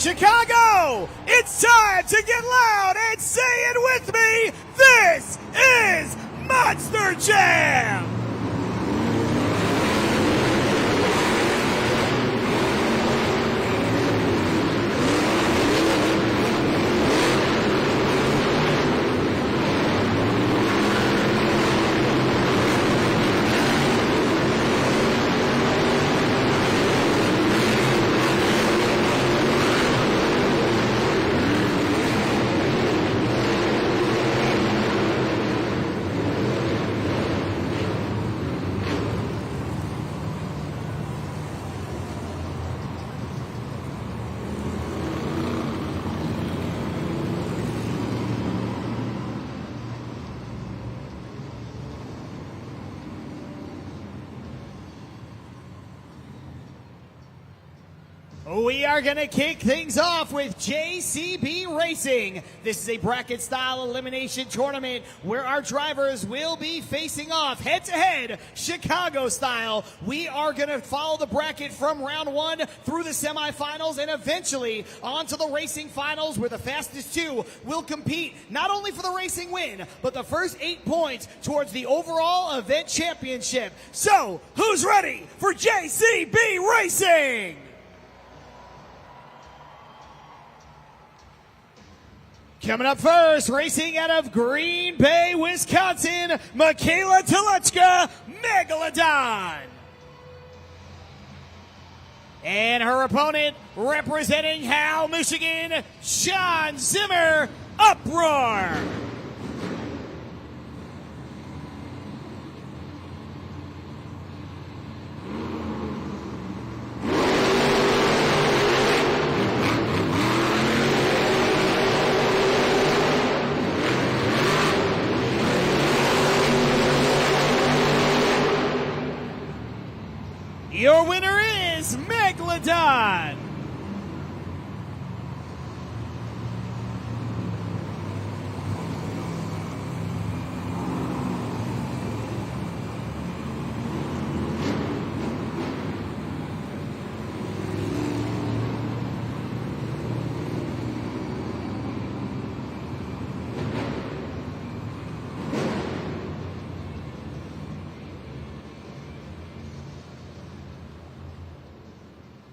Chicago, it's time to get loud and say it with me. This is Monster Jam. We are going to kick things off with JCB Racing. This is a bracket-style elimination tournament where our drivers will be facing off head-to-head, Chicago-style. We are going to follow the bracket from round one through the semifinals and eventually onto the racing finals where the fastest two will compete not only for the racing win, but the first 8 points towards the overall event championship. So, who's ready for JCB Racing? Coming up first, racing out of Green Bay, Wisconsin, Michaela Telechka, Megalodon. And her opponent, representing Hal, Michigan, John Zimmer, Uproar. Your winner is Megalodon.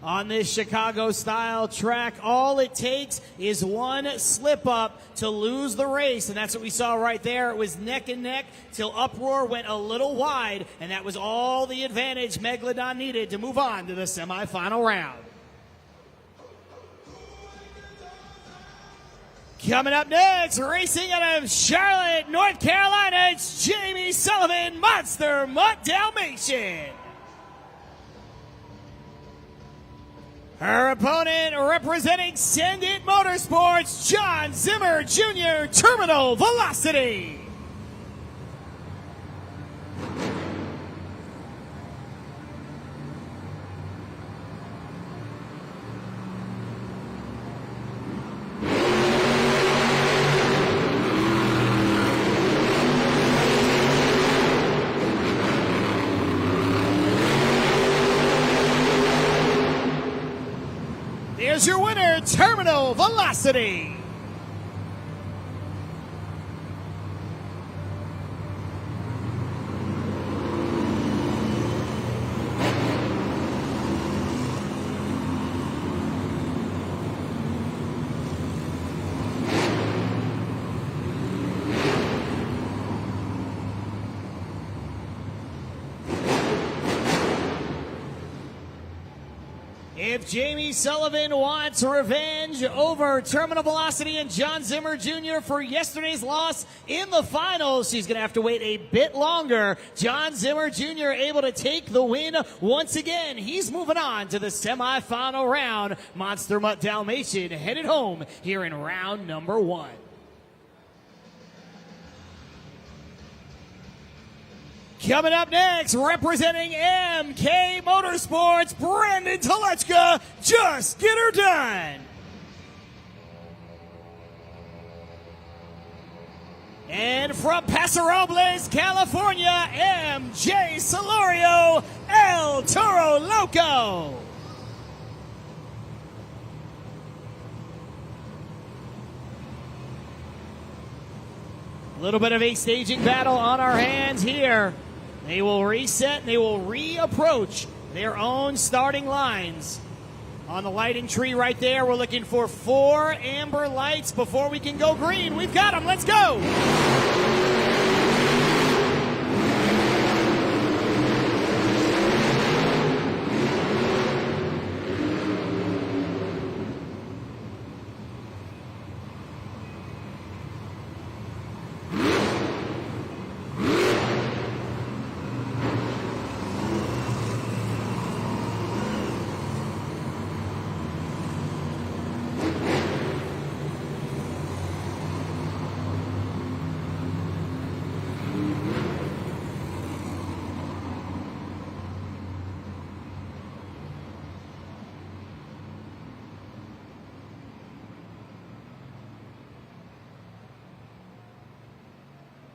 On this Chicago-style track, all it takes is one slip-up to lose the race, and that's what we saw right there. It was neck and neck till Uproar went a little wide, and that was all the advantage Megalodon needed to move on to the semifinal round. Coming up next, racing out of Charlotte, North Carolina, it's Jamie Sullivan, Monster Mutt Dalmatian. Her opponent, representing Send It Motorsports, John Zimmer Jr., Terminal Velocity. Here's your winner, Terminal Velocity. If Jamie Sullivan wants revenge over Terminal Velocity and John Zimmer Jr. for yesterday's loss in the finals, she's going to have to wait a bit longer. John Zimmer Jr. able to take the win once again. He's moving on to the semifinal round. Monster Mutt Dalmatian headed home here in round number one. Coming up next, representing MK Motorsports, Brandon Telechka, Just Get Her Done. And from Paso Robles, California, MJ Solorio, El Toro Loco. A little bit of a staging battle on our hands here. They will reset, they will reapproach their own starting lines. On the lighting tree right there, we're looking for 4 amber lights before we can go green. We've got them, let's go!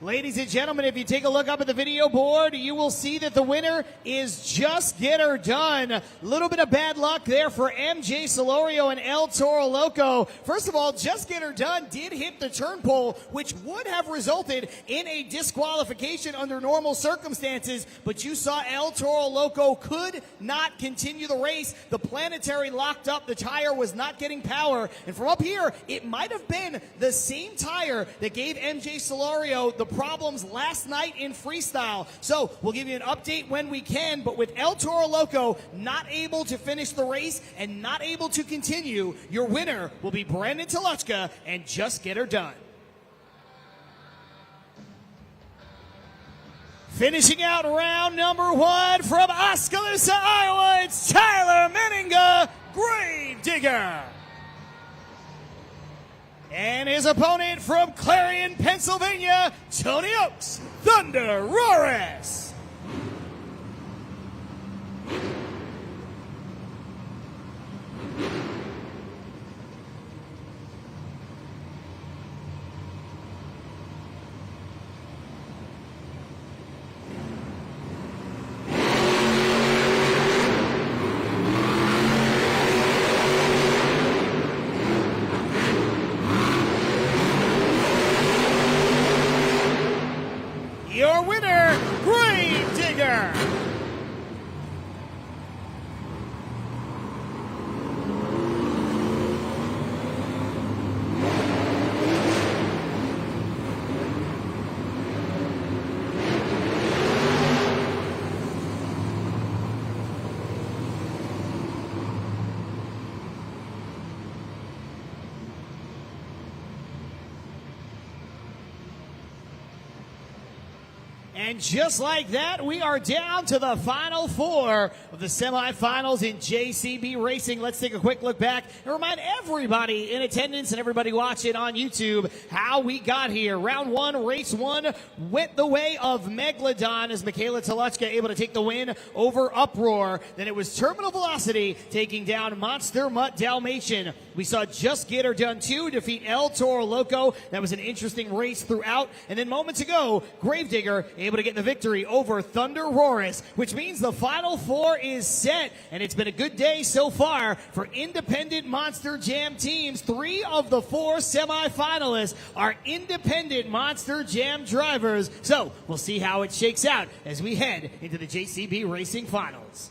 Ladies and gentlemen, if you take a look up at the video board, you will see that the winner is Just Get Her Done. A little bit of bad luck there for MJ Solorio and El Toro Loco. First of all, Just Get Her Done did hit the turn pole, which would have resulted in a disqualification under normal circumstances, but you saw El Toro Loco could not continue the race. The planetary locked up. The tire was not getting power. And from up here, it might have been the same tire that gave MJ Solorio the problems last night in freestyle. So we'll give you an update when we can, but with El Toro Loco not able to finish the race and not able to continue, your winner will be Brandon Toluchka and Just Get Her Done. Finishing out round number 1 from Oskaloosa, Iowa, it's Tyler Meninga, Gravedigger. And his opponent from Clarion, Pennsylvania, Tony Oaks, Thunder Roaris. Your winner, Gravedigger. And just like that, we are down to the final 4 of the semifinals in JCB Racing. Let's take a quick look back and remind everybody in attendance and everybody watching on YouTube how we got here. Round 1, race 1 went the way of Megalodon as Michaela Toluchka able to take the win over Uproar. Then it was Terminal Velocity taking down Monster Mutt Dalmatian. We saw Just Get Her Done 2 defeat El Toro Loco. That was an interesting race throughout. And then moments ago, Gravedigger able to get the victory over Thunder Roaris, which means the final 4 is set. And it's been a good day so far for independent Monster Jam teams. 3 of the 4 semifinalists are independent Monster Jam drivers. So we'll see how it shakes out as we head into the JCB Racing Finals.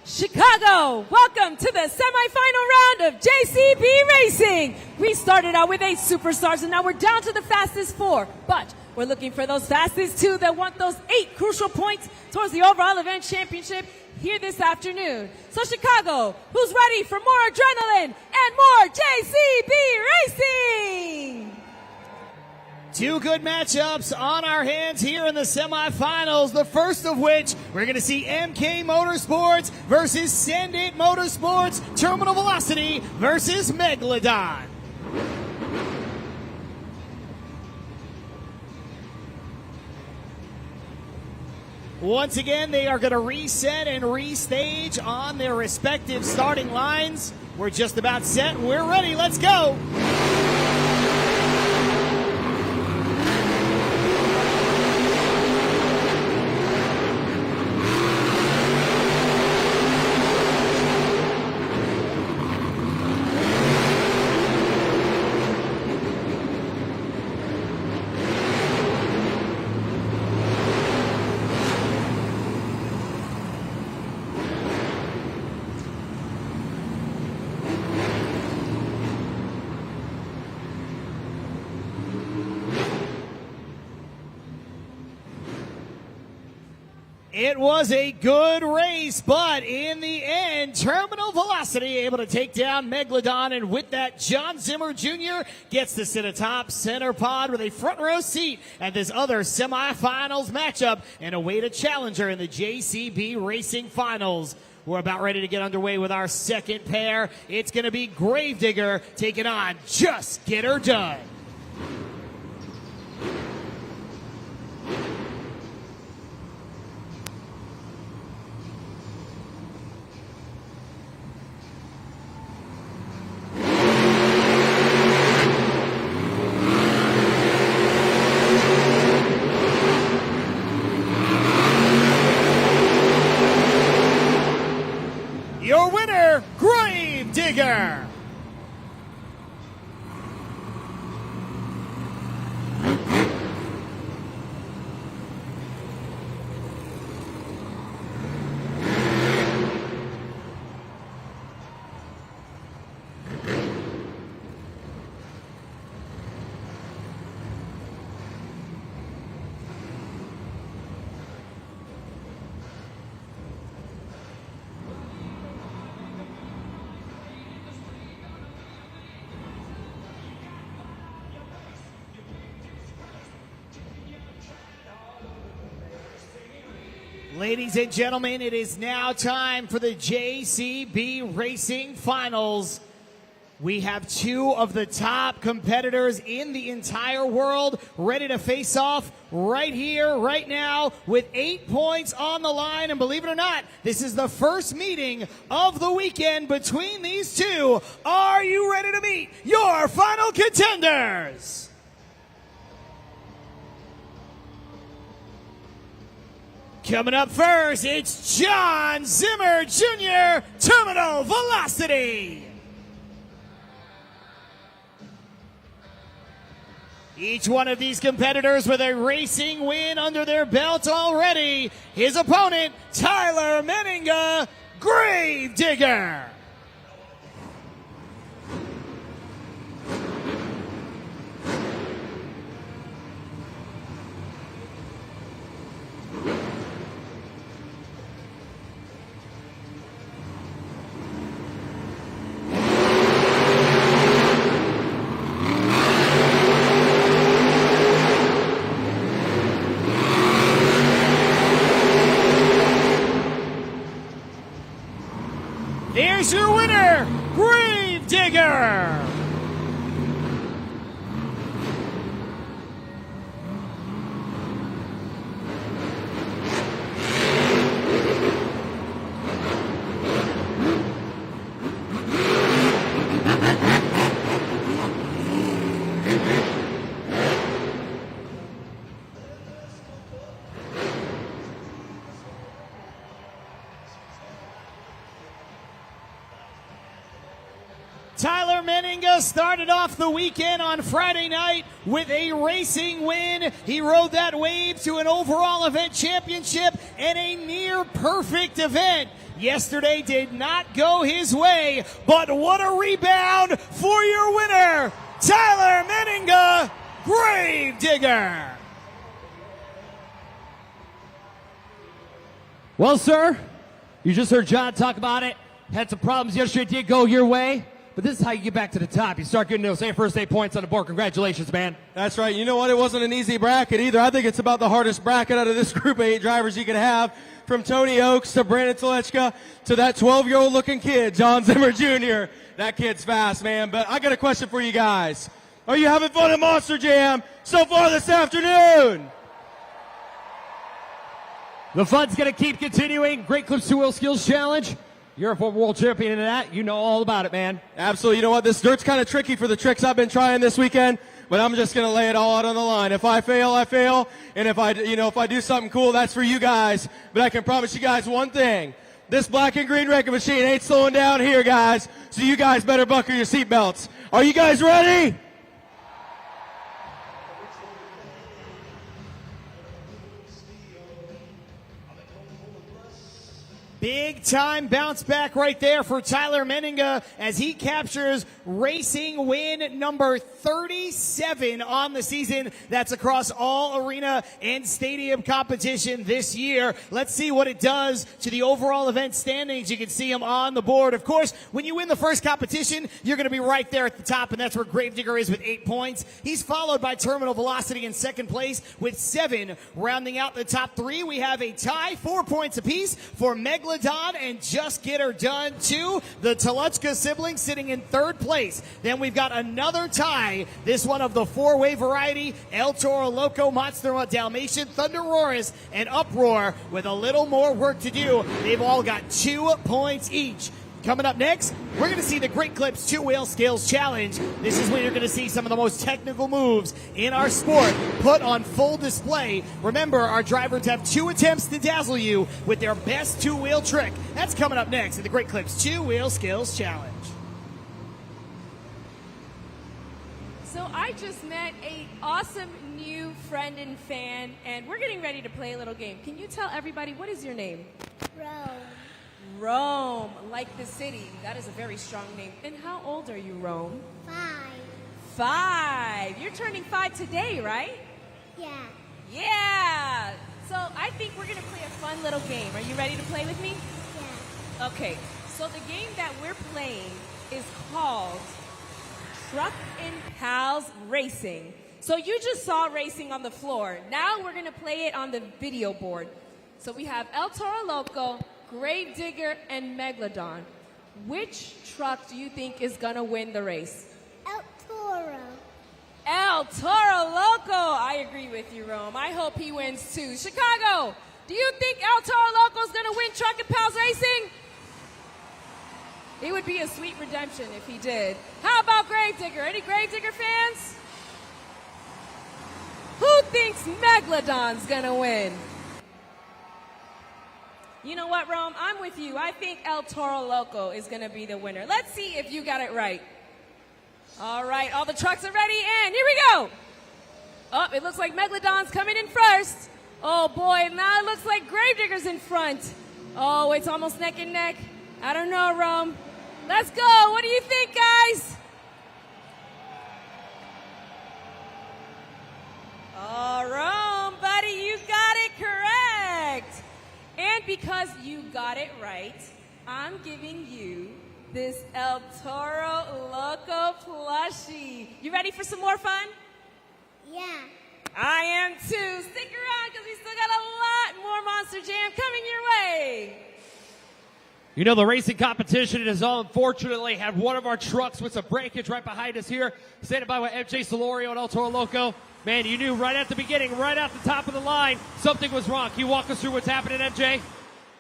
Chicago, welcome to the semifinal round of JCB Racing. We started out with 8 superstars and now we're down to the fastest 4. But we're looking for those fastest 2 that want those 8 crucial points towards the overall event championship here this afternoon. So Chicago, who's ready for more adrenaline and more JCB Racing? 2 good matchups on our hands here in the semifinals. The first of which, we're going to see MK Motorsports versus Send It Motorsports, Terminal Velocity versus Megalodon. Once again, they are going to reset and restage on their respective starting lines. We're just about set. We're ready. Let's go. It was a good race, but in the end, Terminal Velocity able to take down Megalodon, and with that, John Zimmer Jr. gets to sit atop center pod with a front row seat at this other semifinals matchup and await a challenger in the JCB Racing Finals. We're about ready to get underway with our second pair. It's going to be Gravedigger taking on Just Get Her Done. Your winner, Gravedigger. Ladies and gentlemen, it is now time for the JCB Racing Finals. We have two of the top competitors in the entire world ready to face off right here, right now, with 8 points on the line. And believe it or not, this is the first meeting of the weekend between these two. Are you ready to meet your final contenders? Coming up first, it's John Zimmer Jr., Terminal Velocity. Each one of these competitors with a racing win under their belt already. His opponent, Tyler Meninga, Gravedigger. There's your winner, Gravedigger. Tyler Meninga started off the weekend on Friday night with a racing win. He rode that wave to an overall event championship and a near perfect event. Yesterday did not go his way, but what a rebound for your winner, Tyler Meninga, Gravedigger. Well, sir, you just heard John talk about it. Had some problems yesterday, did go your way. But this is how you get back to the top. You start getting those first 8 points on the board. Congratulations, man. That's right. You know what? It wasn't an easy bracket either. I think it's about the hardest bracket out of this group of 8 drivers you could have, from Tony Oaks to Brandon Telechka to that 12-year-old looking kid, John Zimmer Jr. That kid's fast, man. But I got a question for you guys. Are you having fun at Monster Jam so far this afternoon? The fun's going to keep continuing. Great Clips 2-Wheel Skills Challenge. You're a former world champion in that. You know all about it, man. Absolutely. You know what? This dirt's kind of tricky for the tricks I've been trying this weekend, but I'm just going to lay it all out on the line. If I fail, I fail. And if I do something cool, that's for you guys. But I can promise you guys one thing. This black and green wrecking machine ain't slowing down here, guys. So you guys better buckle your seatbelts. Are you guys ready? Big time bounce back right there for Tyler Meninga as he captures racing win number 37 on the season. That's across all arena and stadium competition this year. Let's see what it does to the overall event standings. You can see him on the board. Of course, when you win the first competition, you're going to be right there at the top, and that's where Gravedigger is with 8 points. He's followed by Terminal Velocity in second place with 7. Rounding out the top 3, we have a tie, 4 points apiece for Megalodon and Just Get Her Done 2. The Toluchka siblings sitting in third place. Then we've got another tie, this one of the 4-way variety, El Toro Loco, Monster Dalmatian, Thunder Roarus, and Uproar with a little more work to do. They've all got 2 points each. Coming up next, we're going to see the Great Clips 2-Wheel Skills Challenge. This is when you're going to see some of the most technical moves in our sport put on full display. Remember, our drivers have 2 attempts to dazzle you with their best 2-wheel trick. That's coming up next in the Great Clips 2-Wheel Skills Challenge. So I just met an awesome new friend and fan, and we're getting ready to play a little game. Can you tell everybody, what is your name? Rome. Rome, like the city. That is a very strong name. And how old are you, Rome? 5. 5. You're turning 5 today, right? Yeah. Yeah. So I think we're going to play a fun little game. Are you ready to play with me? Yeah. Okay. So the game that we're playing is called Truck and Pals Racing. So you just saw racing on the floor. Now we're going to play it on the video board. So we have El Toro Loco, Gravedigger, and Megalodon. Which truck do you think is going to win the race? El Toro. El Toro Loco. I agree with you, Rome. I hope he wins too. Chicago, do you think El Toro Loco is going to win Truck and Pals Racing? It would be a sweet redemption if he did. How about Gravedigger? Any Gravedigger fans? Who thinks Megalodon's going to win? You know what, Rome? I'm with you. I think El Toro Loco is going to be the winner. Let's see if you got it right. All right, all the trucks are ready, and here we go. Oh, it looks like Megalodon's coming in first. Oh, boy, now it looks like Gravedigger's in front. Oh, it's almost neck and neck. I don't know, Rome. Let's go. What do you think, guys? Oh, Rome, buddy, you got it correct. And because you got it right, I'm giving you this El Toro Loco plushie. You ready for some more fun? Yeah. I am too. Stick around because we still got a lot more Monster Jam coming your way. You know, the racing competition has unfortunately had one of our trucks with some breakage right behind us here, standing by with MJ Solorio and El Toro Loco. Man, you knew right at the beginning, right at the top of the line, something was wrong. Can you walk us through what's happening, MJ?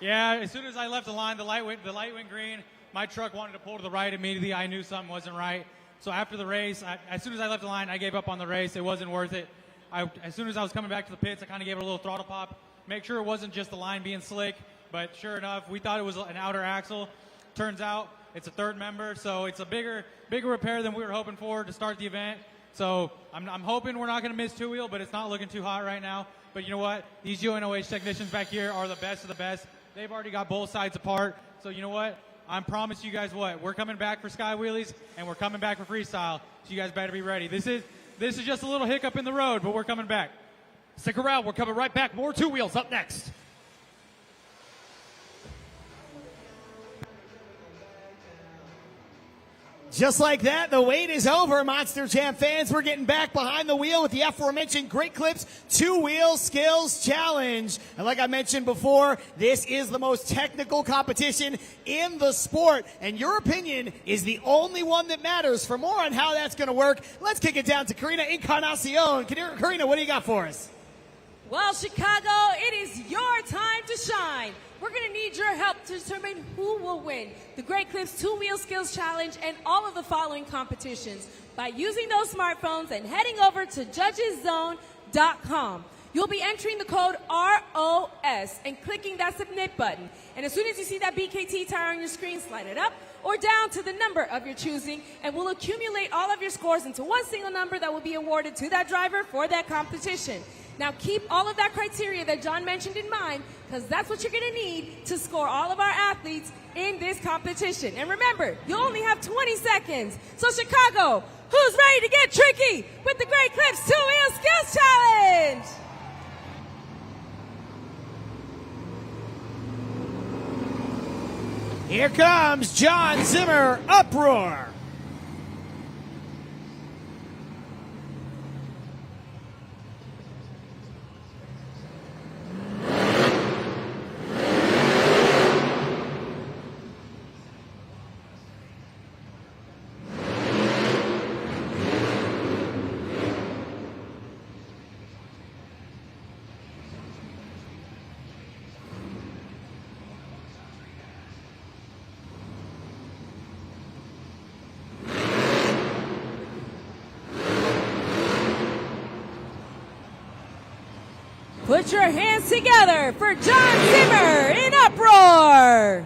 Yeah, as soon as I left the line, the light went green. My truck wanted to pull to the right immediately. I knew something wasn't right. So after the race, as soon as I left the line, I gave up on the race. It wasn't worth it. As soon as I was coming back to the pits, I kind of gave it a little throttle pop. Make sure it wasn't just the line being slick. But sure enough, we thought it was an outer axle. Turns out it's a third member, so it's a bigger repair than we were hoping for to start the event. So I'm hoping we're not going to miss two-wheel, but it's not looking too hot right now. But you know what? These UNOH technicians back here are the best of the best. They've already got both sides apart. So you know what? I promise you guys what? We're coming back for Sky Wheelies, and we're coming back for Freestyle. So you guys better be ready. This is just a little hiccup in the road, but we're coming back. Stick around. We're coming right back. More two-wheels up next. Just like that, the wait is over, Monster Jam fans. We're getting back behind the wheel with the aforementioned Great Clips Two-Wheel Skills Challenge. And like I mentioned before, this is the most technical competition in the sport. And your opinion is the only one that matters. For more on how that's going to work, let's kick it down to Karina Encarnacion. Karina, what do you got for us? Well, Chicago, it is your time to shine. We're going to need your help to determine who will win the Great Clips Two-Wheel Skills Challenge and all of the following competitions by using those smartphones and heading over to judgeszone.com. You'll be entering the code ROS and clicking that submit button. And as soon as you see that BKT tire on your screen, slide it up or down to the number of your choosing, and we'll accumulate all of your scores into one single number that will be awarded to that driver for that competition. Now keep all of that criteria that John mentioned in mind, because that's what you're going to need to score all of our athletes in this competition. And remember, you only have 20 seconds. So Chicago, who's ready to get tricky with the Great Clips 2-Wheel Skills Challenge? Here comes John Zimmer, Uproar. Put your hands together for John Zimmer in Uproar.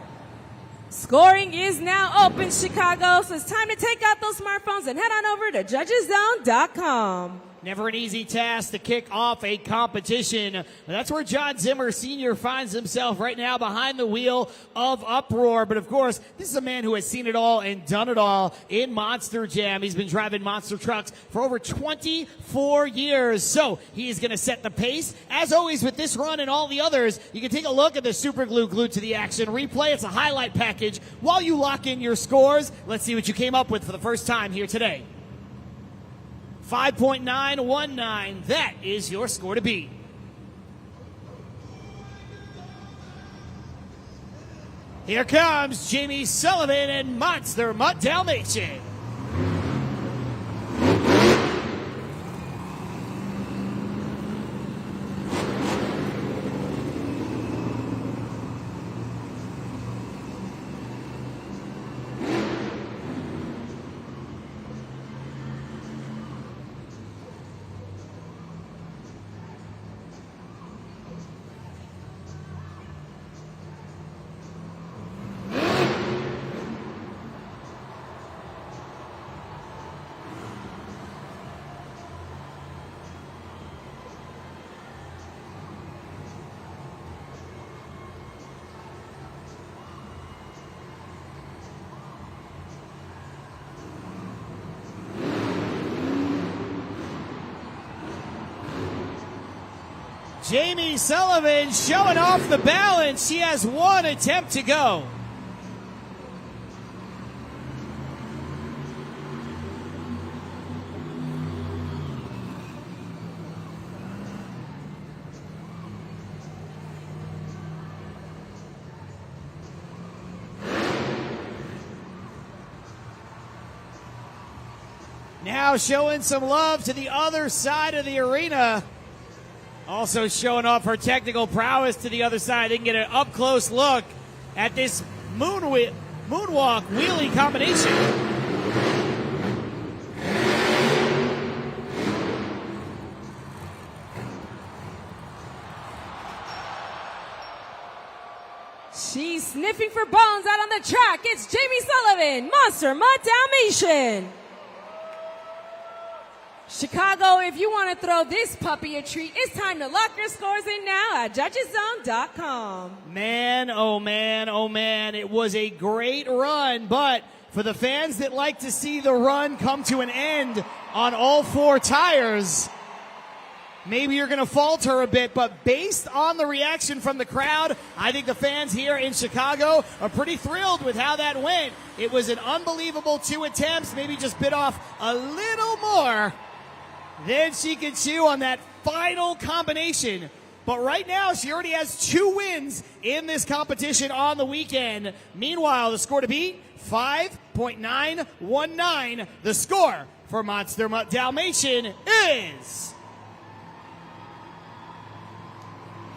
Scoring is now open, Chicago, so it's time to take out those smartphones and head on over to judgeszone.com. Never an easy task to kick off a competition. That's where John Zimmer Sr. finds himself right now, behind the wheel of Uproar. But of course, this is a man who has seen it all and done it all in Monster Jam. He's been driving monster trucks for over 24 years. So he is going to set the pace. As always with this run and all the others, you can take a look at the super glue glued to the action replay. It's a highlight package while you lock in your scores. Let's see what you came up with for the first time here today. 5.919, that is your score to beat. Here comes Jamie Sullivan and Monster Mutt Dalmatian. Jamie Sullivan showing off the balance. She has one attempt to go. Now showing some love to the other side of the arena. Also showing off her technical prowess to the other side. They can get an up-close look at this moonwalk wheelie combination. She's sniffing for bones out on the track. It's Jamie Sullivan, Monster Mutt Dalmatian. Chicago, if you want to throw this puppy a treat, it's time to lock your scores in now at judgeszone.com. Man, oh man, oh man, it was a great run, but for the fans that like to see the run come to an end on all four tires, maybe you're going to falter a bit, but based on the reaction from the crowd, I think the fans here in Chicago are pretty thrilled with how that went. It was an unbelievable 2 attempts, maybe just bit off a little more than she could chew on that final combination. But right now, she already has 2 wins in this competition on the weekend. Meanwhile, the score to beat, 5.919. The score for Monster Mutt Dalmatian is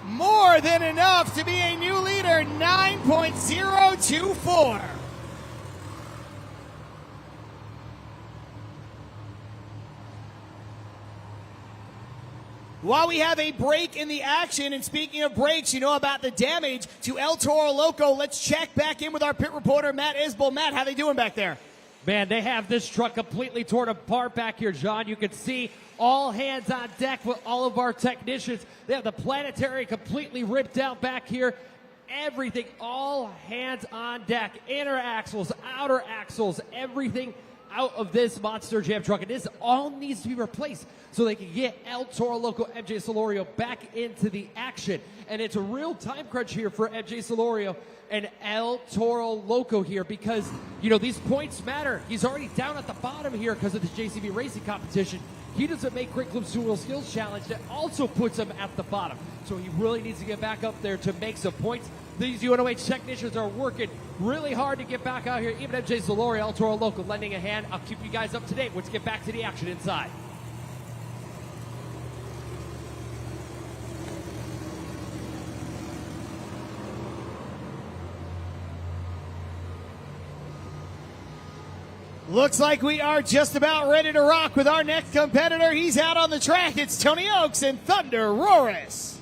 more than enough to be a new leader, 9.024. While we have a break in the action, and speaking of breaks, you know about the damage to El Toro Loco. Let's check back in with our pit reporter, Matt Isbell. Matt, how they doing back there? Man, they have this truck completely torn apart back here, John. You can see all hands on deck with all of our technicians. They have the planetary completely ripped down back here. Everything, all hands on deck. Inner axles, outer axles, everything out of this Monster Jam truck. And this all needs to be replaced so they can get El Toro Loco MJ Solorio back into the action. And it's a real time crunch here for MJ Solorio and El Toro Loco here because, you know, these points matter. He's already down at the bottom here because of the JCB Racing competition. He doesn't make Quick Loop Dual Skills Challenge. That also puts him at the bottom. So he really needs to get back up there to make some points. These UNOH technicians are working really hard to get back out here. Even MJ Solorio, El Toro Loco lending a hand. I'll keep you guys up to date. Let's get back to the action inside. Looks like we are just about ready to rock with our next competitor. He's out on the track. It's Tony Oaks and Thunder Roris.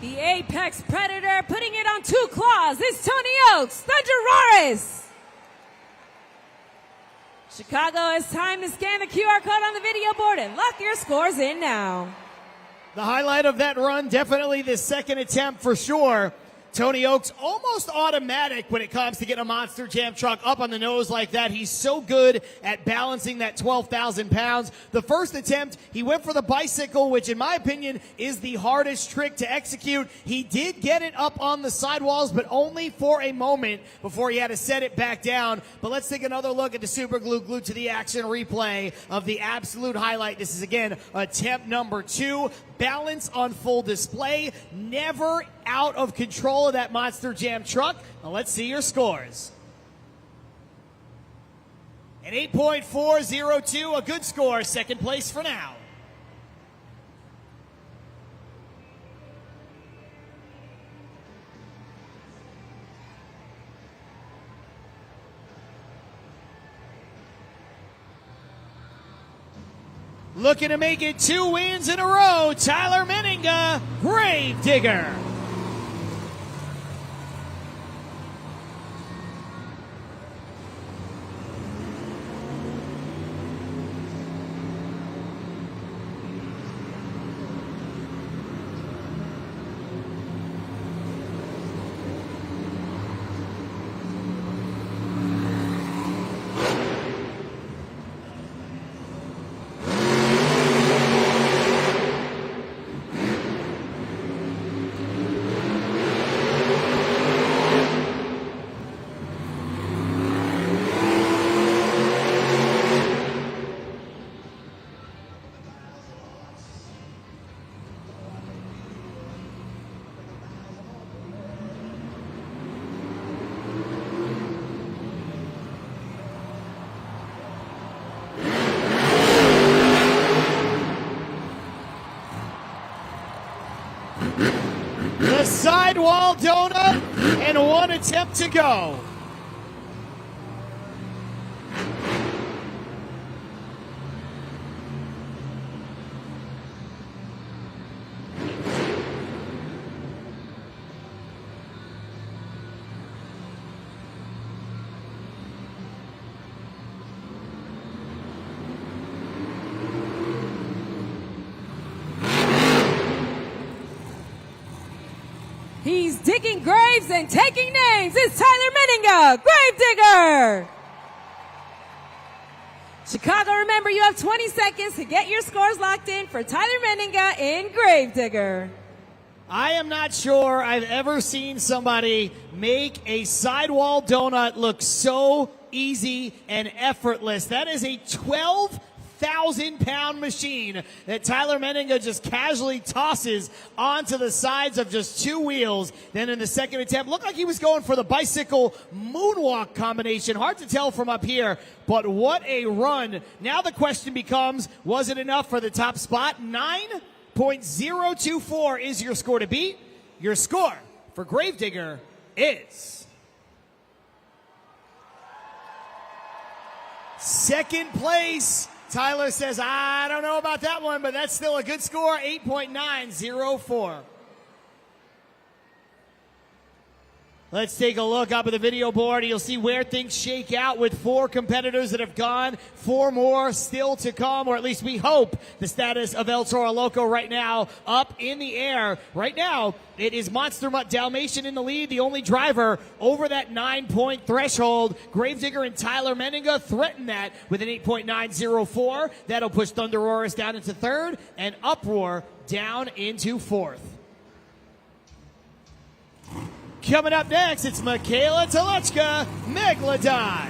The Apex Predator putting it on two claws is Tony Oaks, Thunder Roris. Chicago, it's time to scan the QR code on the video board and lock your scores in now. The highlight of that run, definitely the second attempt for sure. Tony Oaks almost automatic when it comes to getting a Monster Jam truck up on the nose like that. He's so good at balancing that 12,000 pounds. The first attempt, he went for the bicycle, which in my opinion is the hardest trick to execute. He did get it up on the sidewalls, but only for a moment before he had to set it back down. But let's take another look at the super glue glued to the action replay of the absolute highlight. This is again attempt number 2. Balance on full display, never out of control of that Monster Jam truck. Now let's see your scores. An 8.402, a good score, second place for now. Looking to make it 2 wins in a row, Tyler Meninga, Grave Digger. The sidewall donut and 1 attempt to go. He's digging graves and taking names. It's Tyler Meninga, Gravedigger. Chicago, remember you have 20 seconds to get your scores locked in for Tyler Meninga in Gravedigger. I am not sure I've ever seen somebody make a sidewall donut look so easy and effortless. That is a 12,000-pound machine that Tyler Meninga just casually tosses onto the sides of just two wheels. Then in the second attempt, looked like he was going for the bicycle moonwalk combination. Hard to tell from up here, but what a run. Now the question becomes, was it enough for the top spot? 9.024 is your score to beat. Your score for Gravedigger is second place. Tyler says, I don't know about that one, but that's still a good score, 8.904. Let's take a look up at the video board. You'll see where things shake out with 4 competitors that have gone, 4 more still to come, or at least we hope the status of El Toro Loco right now up in the air. Right now, it is Monster Mutt Dalmatian in the lead, the only driver over that 9-point threshold. Gravedigger and Tyler Meninga threaten that with an 8.904. That'll push Thunderoris down into 3rd and Uproar down into 4th. Coming up next, it's Michaela Telechka, Megalodon.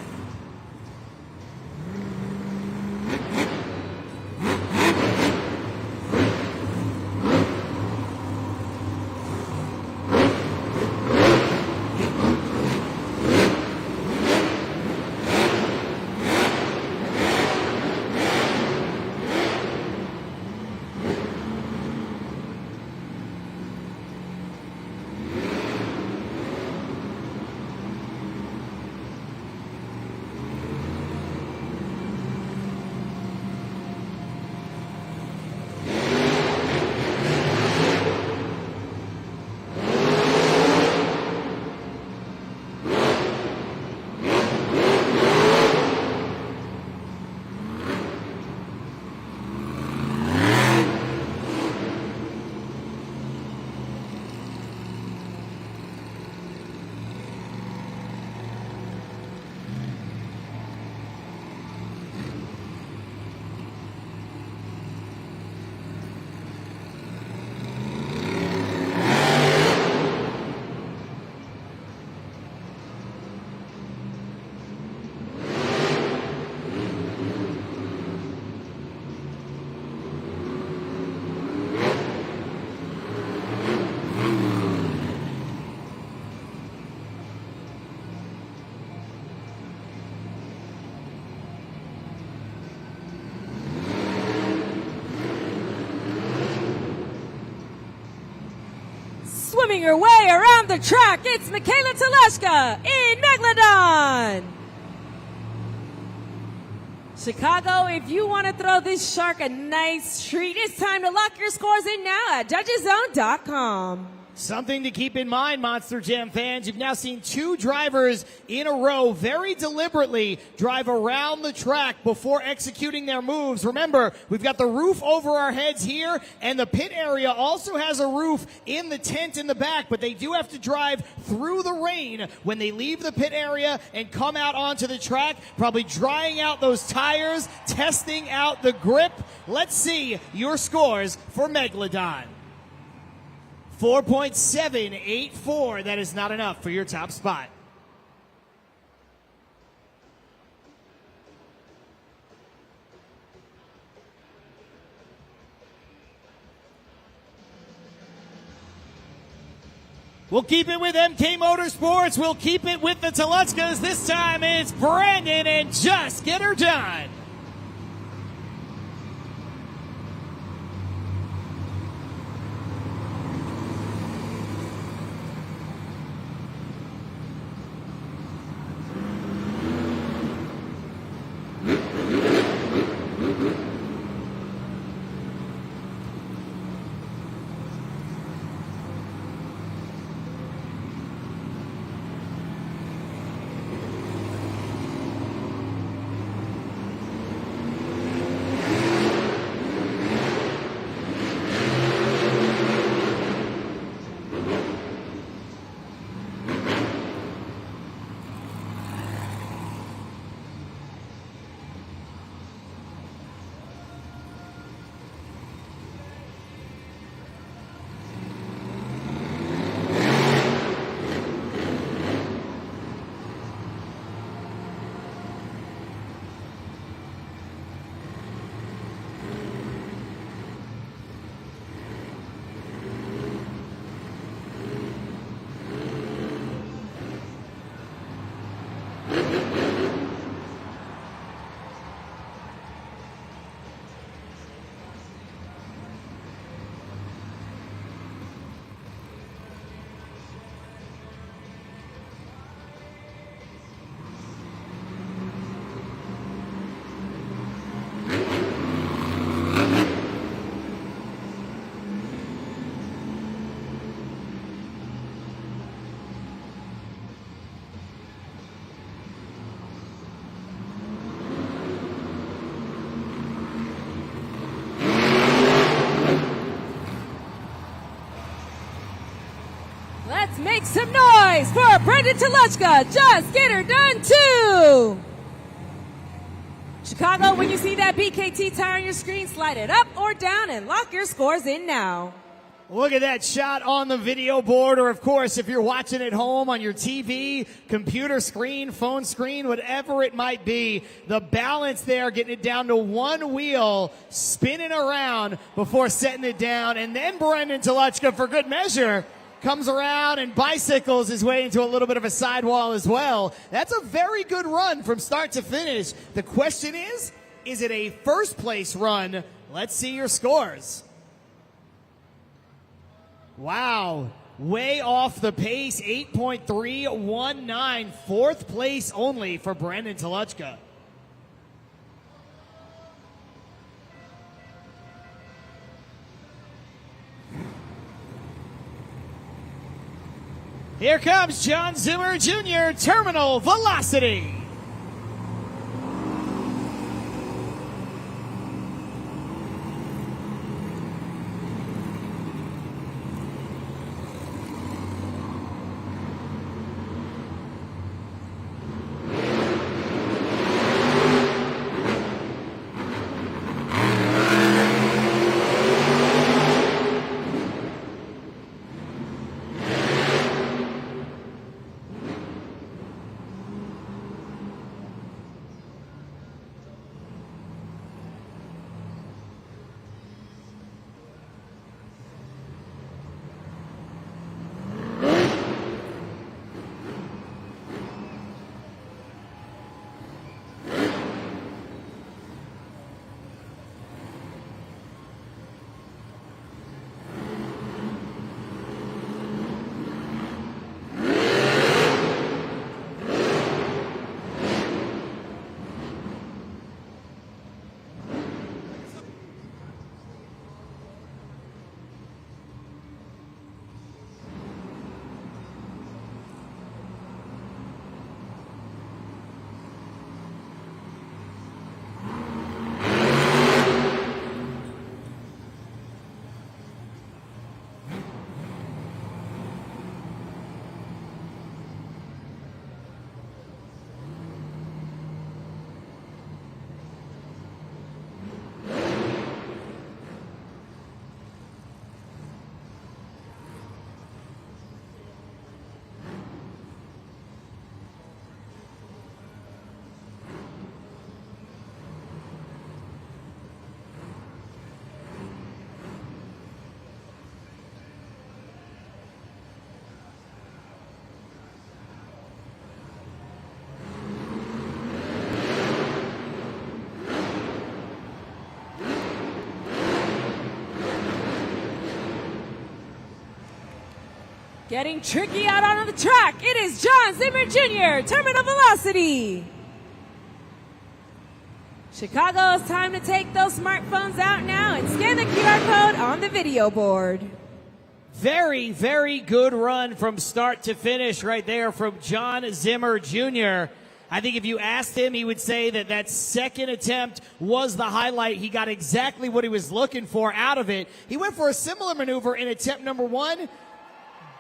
Swimming your way around the track, it's Michaela Telechka in Megalodon. Chicago, if you want to throw this shark a nice treat, it's time to lock your scores in now at judgeszone.com. Something to keep in mind, Monster Jam fans. You've now seen 2 drivers in a row very deliberately drive around the track before executing their moves. Remember, we've got the roof over our heads here, and the pit area also has a roof in the tent in the back, but they do have to drive through the rain when they leave the pit area and come out onto the track, probably drying out those tires, testing out the grip. Let's see your scores for Megalodon. 4.784. That is not enough for your top spot. We'll keep it with MK Motorsports. We'll keep it with the Telechkas. This time it's Brandon and Just Get Her Done. Let's make some noise for Brendan Toluchka. Just get her done too. Chicago, when you see that BKT tire on your screen, slide it up or down and lock your scores in now. Look at that shot on the video board, or of course, if you're watching at home on your TV, computer screen, phone screen, whatever it might be, the balance there, getting it down to one wheel, spinning around before setting it down, and then Brendan Toluchka, for good measure, comes around and bicycles his way into a little bit of a sidewall as well. That's a very good run from start to finish. The question is it a first place run? Let's see your scores. Wow, way off the pace, 8.319, fourth place only for Brendan Toluchka. Here comes John Zimmer Jr., Terminal Velocity. Getting tricky out on the track, it is John Zimmer Jr., Terminal Velocity. Chicago, it's time to take those smartphones out now and scan the QR code on the video board. Very, very good run from start to finish right there from John Zimmer Jr. I think if you asked him, he would say that that second attempt was the highlight. He got exactly what he was looking for out of it. He went for a similar maneuver in attempt number one.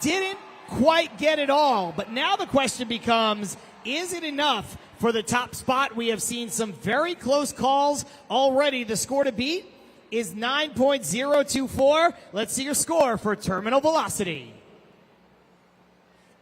Didn't quite get it all, but now the question becomes, is it enough for the top spot? We have seen some very close calls already. The score to beat is 9.024. Let's see your score for Terminal Velocity.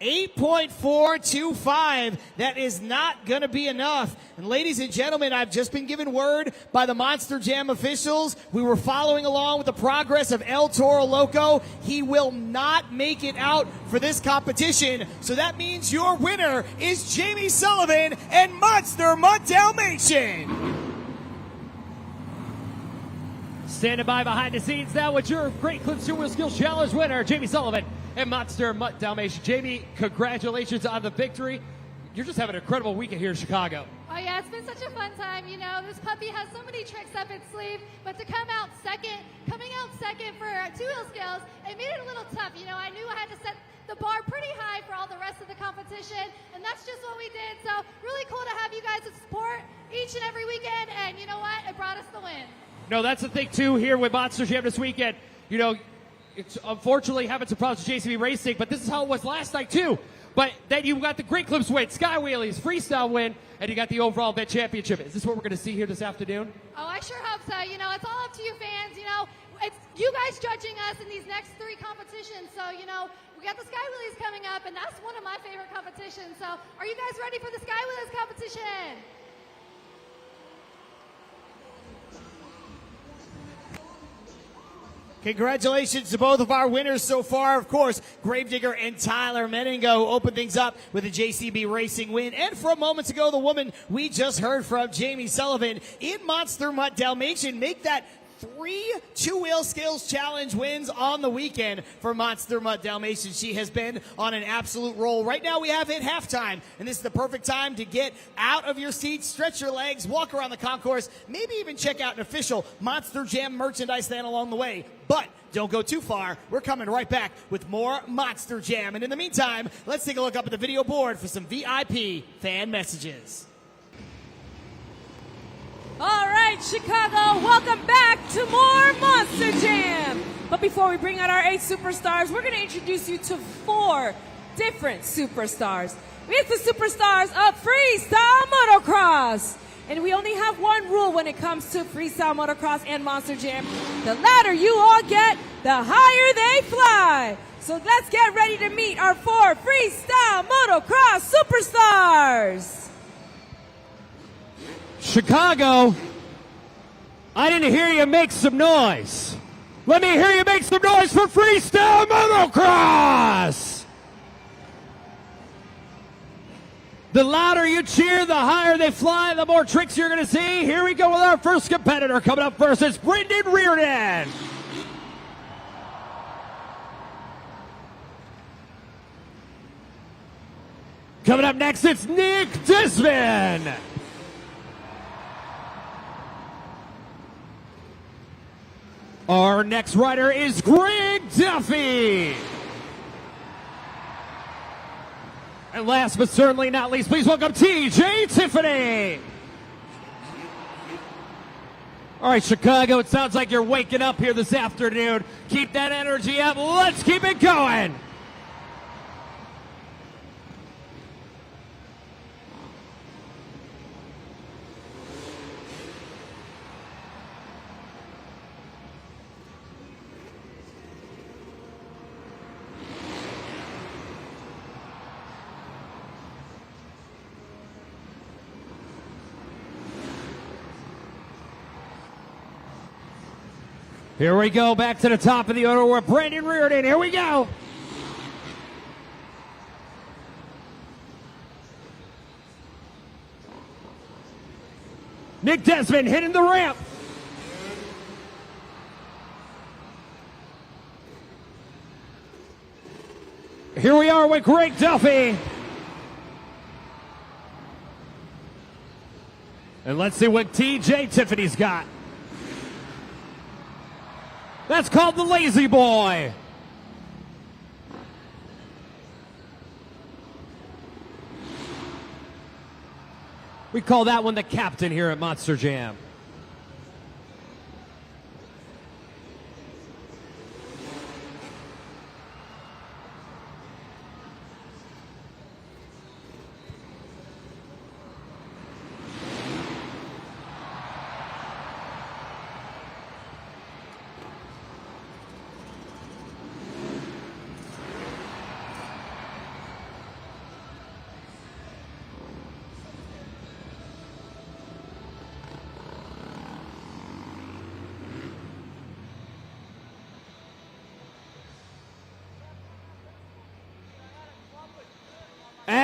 8.425. That is not going to be enough. And ladies and gentlemen, I've just been given word by the Monster Jam officials. We were following along with the progress of El Toro Loco. He will not make it out for this competition. So that means your winner is Jamie Sullivan and Monster Mutt Dalmatian. Standing by behind the scenes now with your Great Clips 2-Wheel Skills Challenge winner, Jamie Sullivan and Monster Mutt Dalmatian. Jamie, congratulations on the victory. You're just having an incredible weekend here in Chicago. Oh yeah, it's been such a fun time. You know, this puppy has so many tricks up its sleeve, but to coming out second for 2-wheel skills, it made it a little tough. You know, I knew I had to set the bar pretty high for all the rest of the competition, and that's just what we did. So really cool to have you guys support each and every weekend, and you know what? It brought us the win. No, that's the thing, too, here with Monster Jam this weekend. You know, it's unfortunately having some problems with JCB Racing, but this is how it was last night, too. But then you got the Great Clips win, Sky Wheelies, Freestyle win, and you got the overall event championship. Is this what we're going to see here this afternoon? Oh, I sure hope so. You know, it's all up to you fans. You know, it's you guys judging us in these next 3 competitions. So, you know, we got the Sky Wheelies coming up, and that's one of my favorite competitions. So, are you guys ready for the Sky Wheelies competition? Congratulations to both of our winners so far. Of course, Gravedigger and Tyler Meningo open things up with a JCB Racing win. And from moments ago, the woman we just heard from, Jamie Sullivan, in Monster Mutt Dalmatian, make that 3 2-wheel skills challenge wins on the weekend for Monster Mutt Dalmatian. She has been on an absolute roll. Right now we have hit halftime, and this is the perfect time to get out of your seat, stretch your legs, walk around the concourse, maybe even check out an official Monster Jam merchandise stand along the way. But don't go too far. We're coming right back with more Monster Jam. And in the meantime, let's take a look up at the video board for some VIP fan messages. All right, Chicago, welcome back to more Monster Jam. But before we bring out our 8 superstars, we're going to introduce you to 4 different superstars. It's the superstars of freestyle motocross. And we only have one rule when it comes to freestyle motocross and Monster Jam. The louder you all get, the higher they fly. So let's get ready to meet our 4 freestyle motocross superstars. Chicago, I didn't hear you make some noise. Let me hear you make some noise for freestyle motocross. The louder you cheer, the higher they fly, the more tricks you're going to see. Here we go with our first competitor. Coming up first, it's Brendan Reardon. Coming up next, it's Nick Desmond. Our next rider is Greg Duffy. And last but certainly not least, please welcome TJ Tiffany. All right, Chicago, it sounds like you're waking up here this afternoon. Keep that energy up. Let's keep it going. Here we go, back to the top of the order with Brandon Reardon. Here we go. Nick Desmond hitting the ramp. Here we are with Greg Duffy. And let's see what TJ Tiffany's got. That's called the Lazy Boy. We call that one the Captain here at Monster Jam.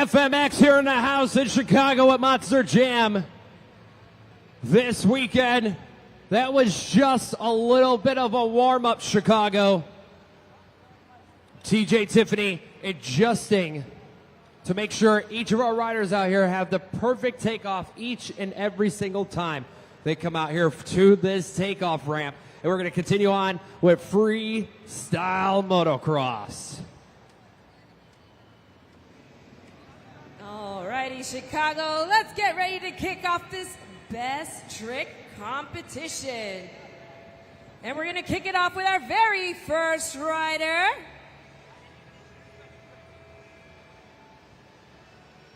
FMX here in the house in Chicago at Monster Jam this weekend. That was just a little bit of a warm-up, Chicago. TJ Tiffany adjusting to make sure each of our riders out here have the perfect takeoff each and every single time they come out here to this takeoff ramp. And we're going to continue on with freestyle motocross. Alrighty, Chicago, let's get ready to kick off this best trick competition. And we're going to kick it off with our very first rider.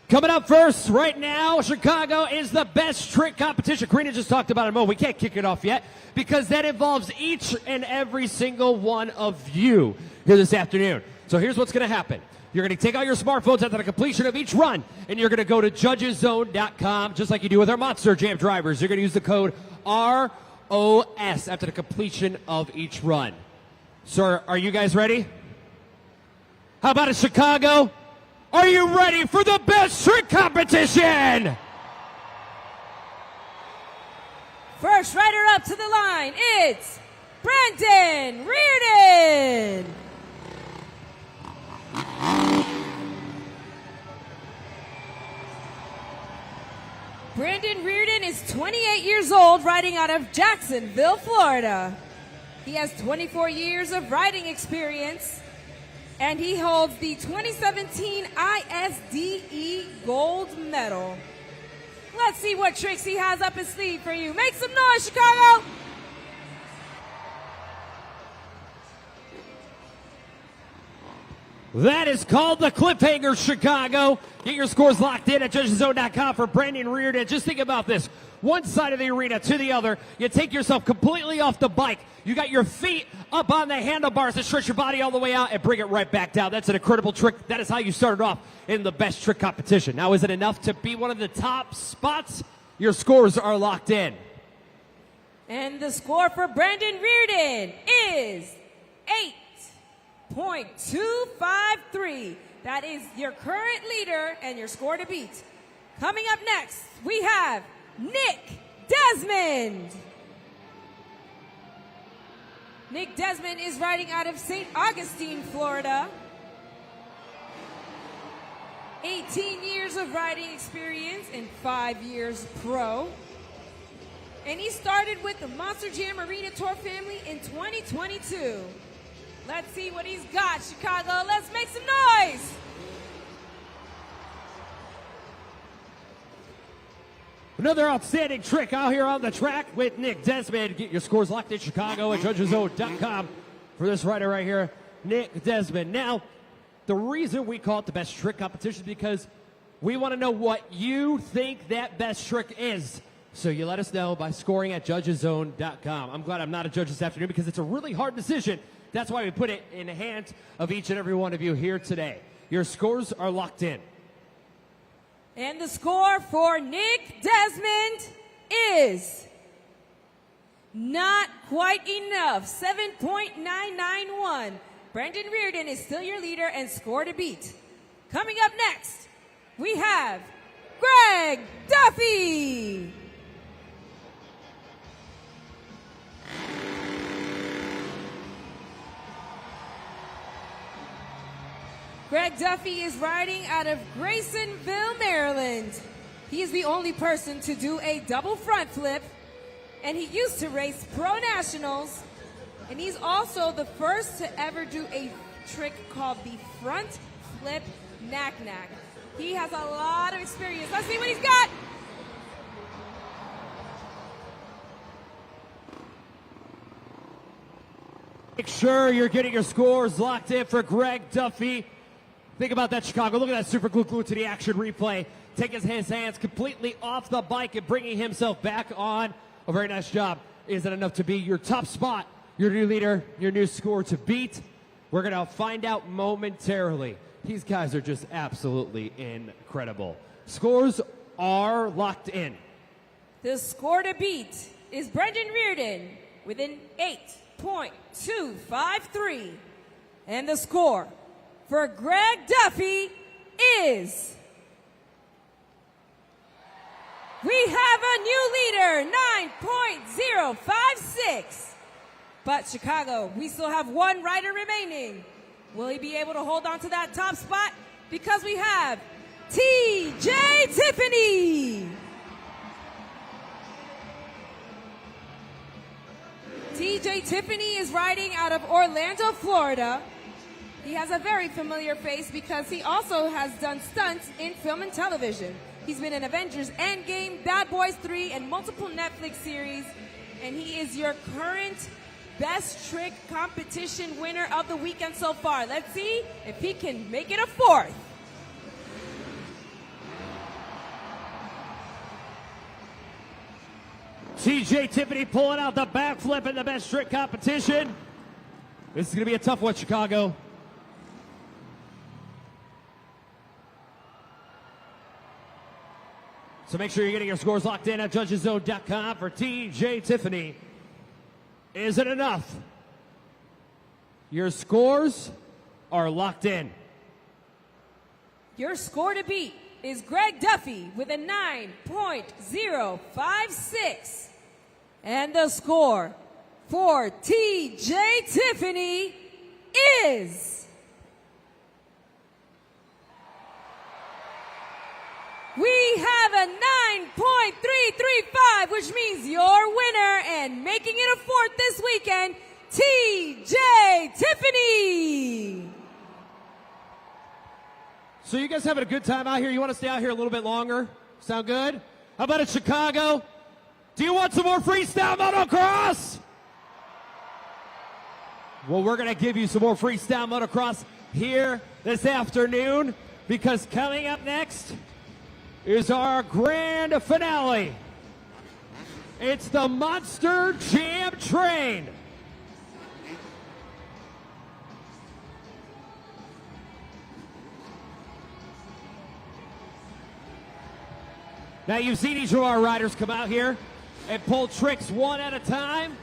Coming up first right now, Chicago, is the best trick competition. Karina just talked about it a moment. We can't kick it off yet because that involves each and every single one of you here this afternoon. So here's what's going to happen. You're going to take out your smartphones after the completion of each run, and you're going to go to judgeszone.com, just like you do with our Monster Jam drivers. You're going to use the code ROS after the completion of each run. So are you guys ready? How about it, Chicago? Are you ready for the best trick competition? First rider up to the line, it's Brandon Reardon. Brandon Reardon is 28 years old, riding out of Jacksonville, Florida. He has 24 years of riding experience, and he holds the 2017 ISDE gold medal. Let's see what tricks he has up his sleeve for you. Make some noise, Chicago! That is called the cliffhanger, Chicago. Get your scores locked in at judgeszone.com for Brandon Reardon. Just think about this. One side of the arena to the other. You take yourself completely off the bike. You got your feet up on the handlebars to stretch your body all the way out and bring it right back down. That's an incredible trick. That is how you started off in the best trick competition. Now, is it enough to be one of the top spots? Your scores are locked in. And the score for Brandon Reardon is 8.253. That is your current leader and your score to beat. Coming up next, we have Nick Desmond. Nick Desmond is riding out of St. Augustine, Florida. 18 years of riding experience and 5 years pro. And he started with the Monster Jam Arena Tour family in 2022. Let's see what he's got, Chicago. Let's make some noise. Another outstanding trick out here on the track with Nick Desmond. Get your scores locked in Chicago at judgeszone.com for this rider right here, Nick Desmond. Now, the reason we call it the best trick competition is because we want to know what you think that best trick is. So you let us know by scoring at judgeszone.com. I'm glad I'm not a judge this afternoon because it's a really hard decision. That's why we put it in the hands of each and every one of you here today. Your scores are locked in. And the score for Nick Desmond is not quite enough, 7.991. Brandon Reardon is still your leader and score to beat. Coming up next, we have Greg Duffy. Greg Duffy is riding out of Graysonville, Maryland. He is the only person to do a double front flip, and he used to race Pro Nationals, and he's also the first to ever do a trick called the front flip knack-knack. He has a lot of experience. Let's see what he's got. Make sure you're getting your scores locked in for Greg Duffy. Think about that, Chicago. Look at that super glue to the action replay. Taking his hands completely off the bike and bringing himself back on. A very nice job. Is it enough to be your top spot, your new leader, your new score to beat? We're going to find out momentarily. These guys are just absolutely incredible. Scores are locked in. The score to beat is Brandon Reardon with an 8.253. And the score for Greg Duffy is We have a new leader, 9.056. But Chicago, we still have one rider remaining. Will he be able to hold on to that top spot? Because we have TJ Tiffany. TJ Tiffany is riding out of Orlando, Florida. He has a very familiar face because he also has done stunts in film and television. He's been in Avengers Endgame, Bad Boys 3, and multiple Netflix series. And he is your current best trick competition winner of the weekend so far. Let's see if he can make it a fourth. TJ Tiffany pulling out the backflip in the best trick competition. This is going to be a tough one, Chicago. So make sure you're getting your scores locked in at judgeszone.com for TJ Tiffany. Is it enough? Your scores are locked in. Your score to beat is Greg Duffy with a 9.056. And the score for TJ Tiffany is... We have a 9.335, which means your winner and making it a fourth this weekend, TJ Tiffany. So you guys having a good time out here? You want to stay out here a little bit longer? Sound good? How about in Chicago? Do you want some more freestyle motocross? Well, we're going to give you some more freestyle motocross here this afternoon because coming up next is our grand finale. It's the Monster Jam Train. Now you've seen each of our riders come out here and pull tricks one at a time.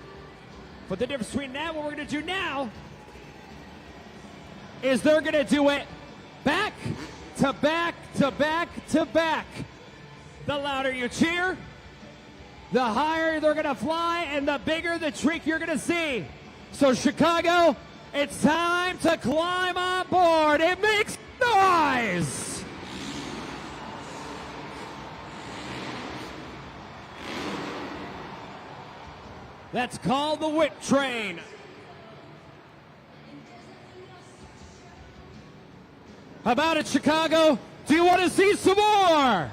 But the difference between that, what we're going to do now, is they're going to do it back to back to back to back. The louder you cheer, the higher they're going to fly, and the bigger the trick you're going to see. So Chicago, it's time to climb on board. It makes noise. That's called the whip train. How about it, Chicago? Do you want to see some more?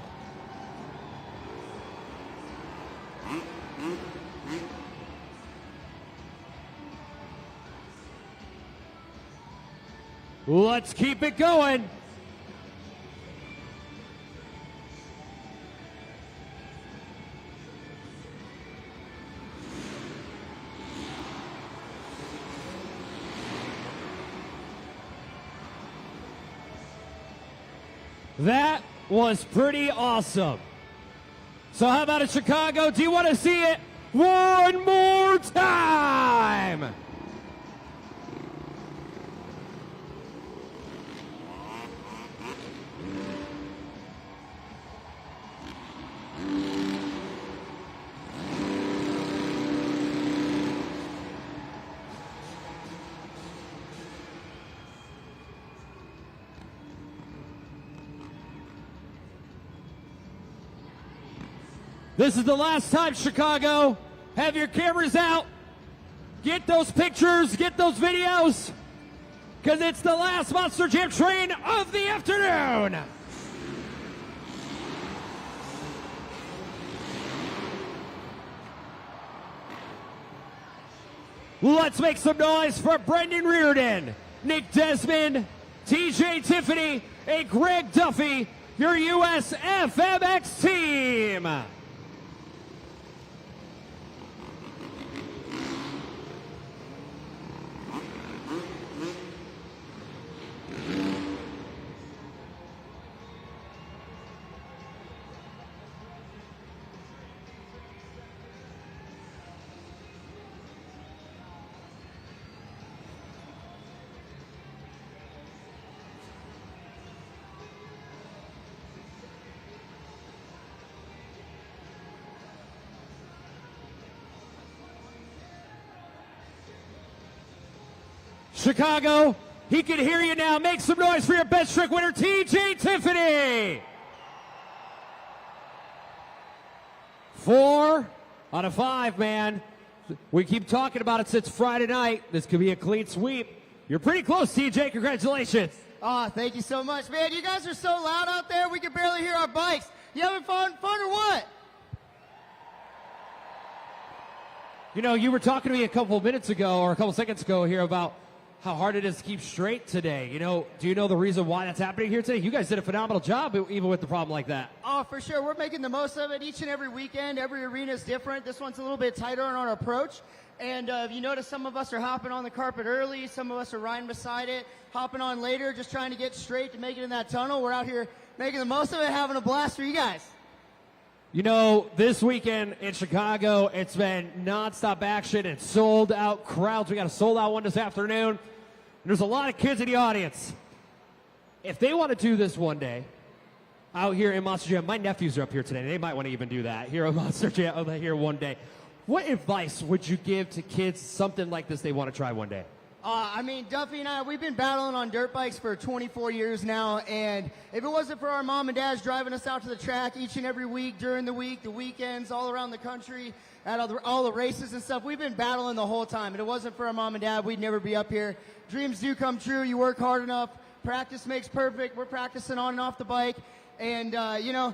Let's keep it going. That was pretty awesome. So how about in Chicago? Do you want to see it one more time? This is the last time, Chicago. Have your cameras out. Get those pictures, get those videos, because it's the last Monster Jam Train of the afternoon. Let's make some noise for Brendan Reardon, Nick Desmond, TJ Tiffany, and Greg Duffy, your US FMX team. Chicago, he can hear you now. Make some noise for your best trick winner, TJ Tiffany. 4 out of 5, man. We keep talking about it since Friday night. This could be a clean sweep. You're pretty close, TJ. Congratulations. Oh, thank you so much. Man, you guys are so loud out there, we can barely hear our bikes. You having fun or what? You know, you were talking to me a couple minutes ago or a couple seconds ago here about how hard it is to keep straight today. You know, do you know the reason why that's happening here today? You guys did a phenomenal job even with the problem like that. Oh, for sure. We're making the most of it each and every weekend. Every arena is different. This one's a little bit tighter on our approach. And if you notice, some of us are hopping on the carpet early. Some of us are riding beside it, hopping on later, just trying to get straight to make it in that tunnel. We're out here making the most of it, having a blast for you guys. You know, this weekend in Chicago, it's been nonstop action and sold out crowds. We got a sold out one this afternoon. And there's a lot of kids in the audience. If they want to do this one day out here in Monster Jam, my nephews are up here today. They might want to even do that here at Monster Jam here one day. What advice would you give to kids something like this they want to try one day? I mean, Duffy and I, we've been battling on dirt bikes for 24 years now, and if it wasn't for our mom and dads driving us out to the track each and every week, during the week, the weekends, all around the country, at all the races and stuff, we've been battling the whole time. If it wasn't for our mom and dad, we'd never be up here. Dreams do come true. You work hard enough. Practice makes perfect. We're practicing on and off the bike, and, you know,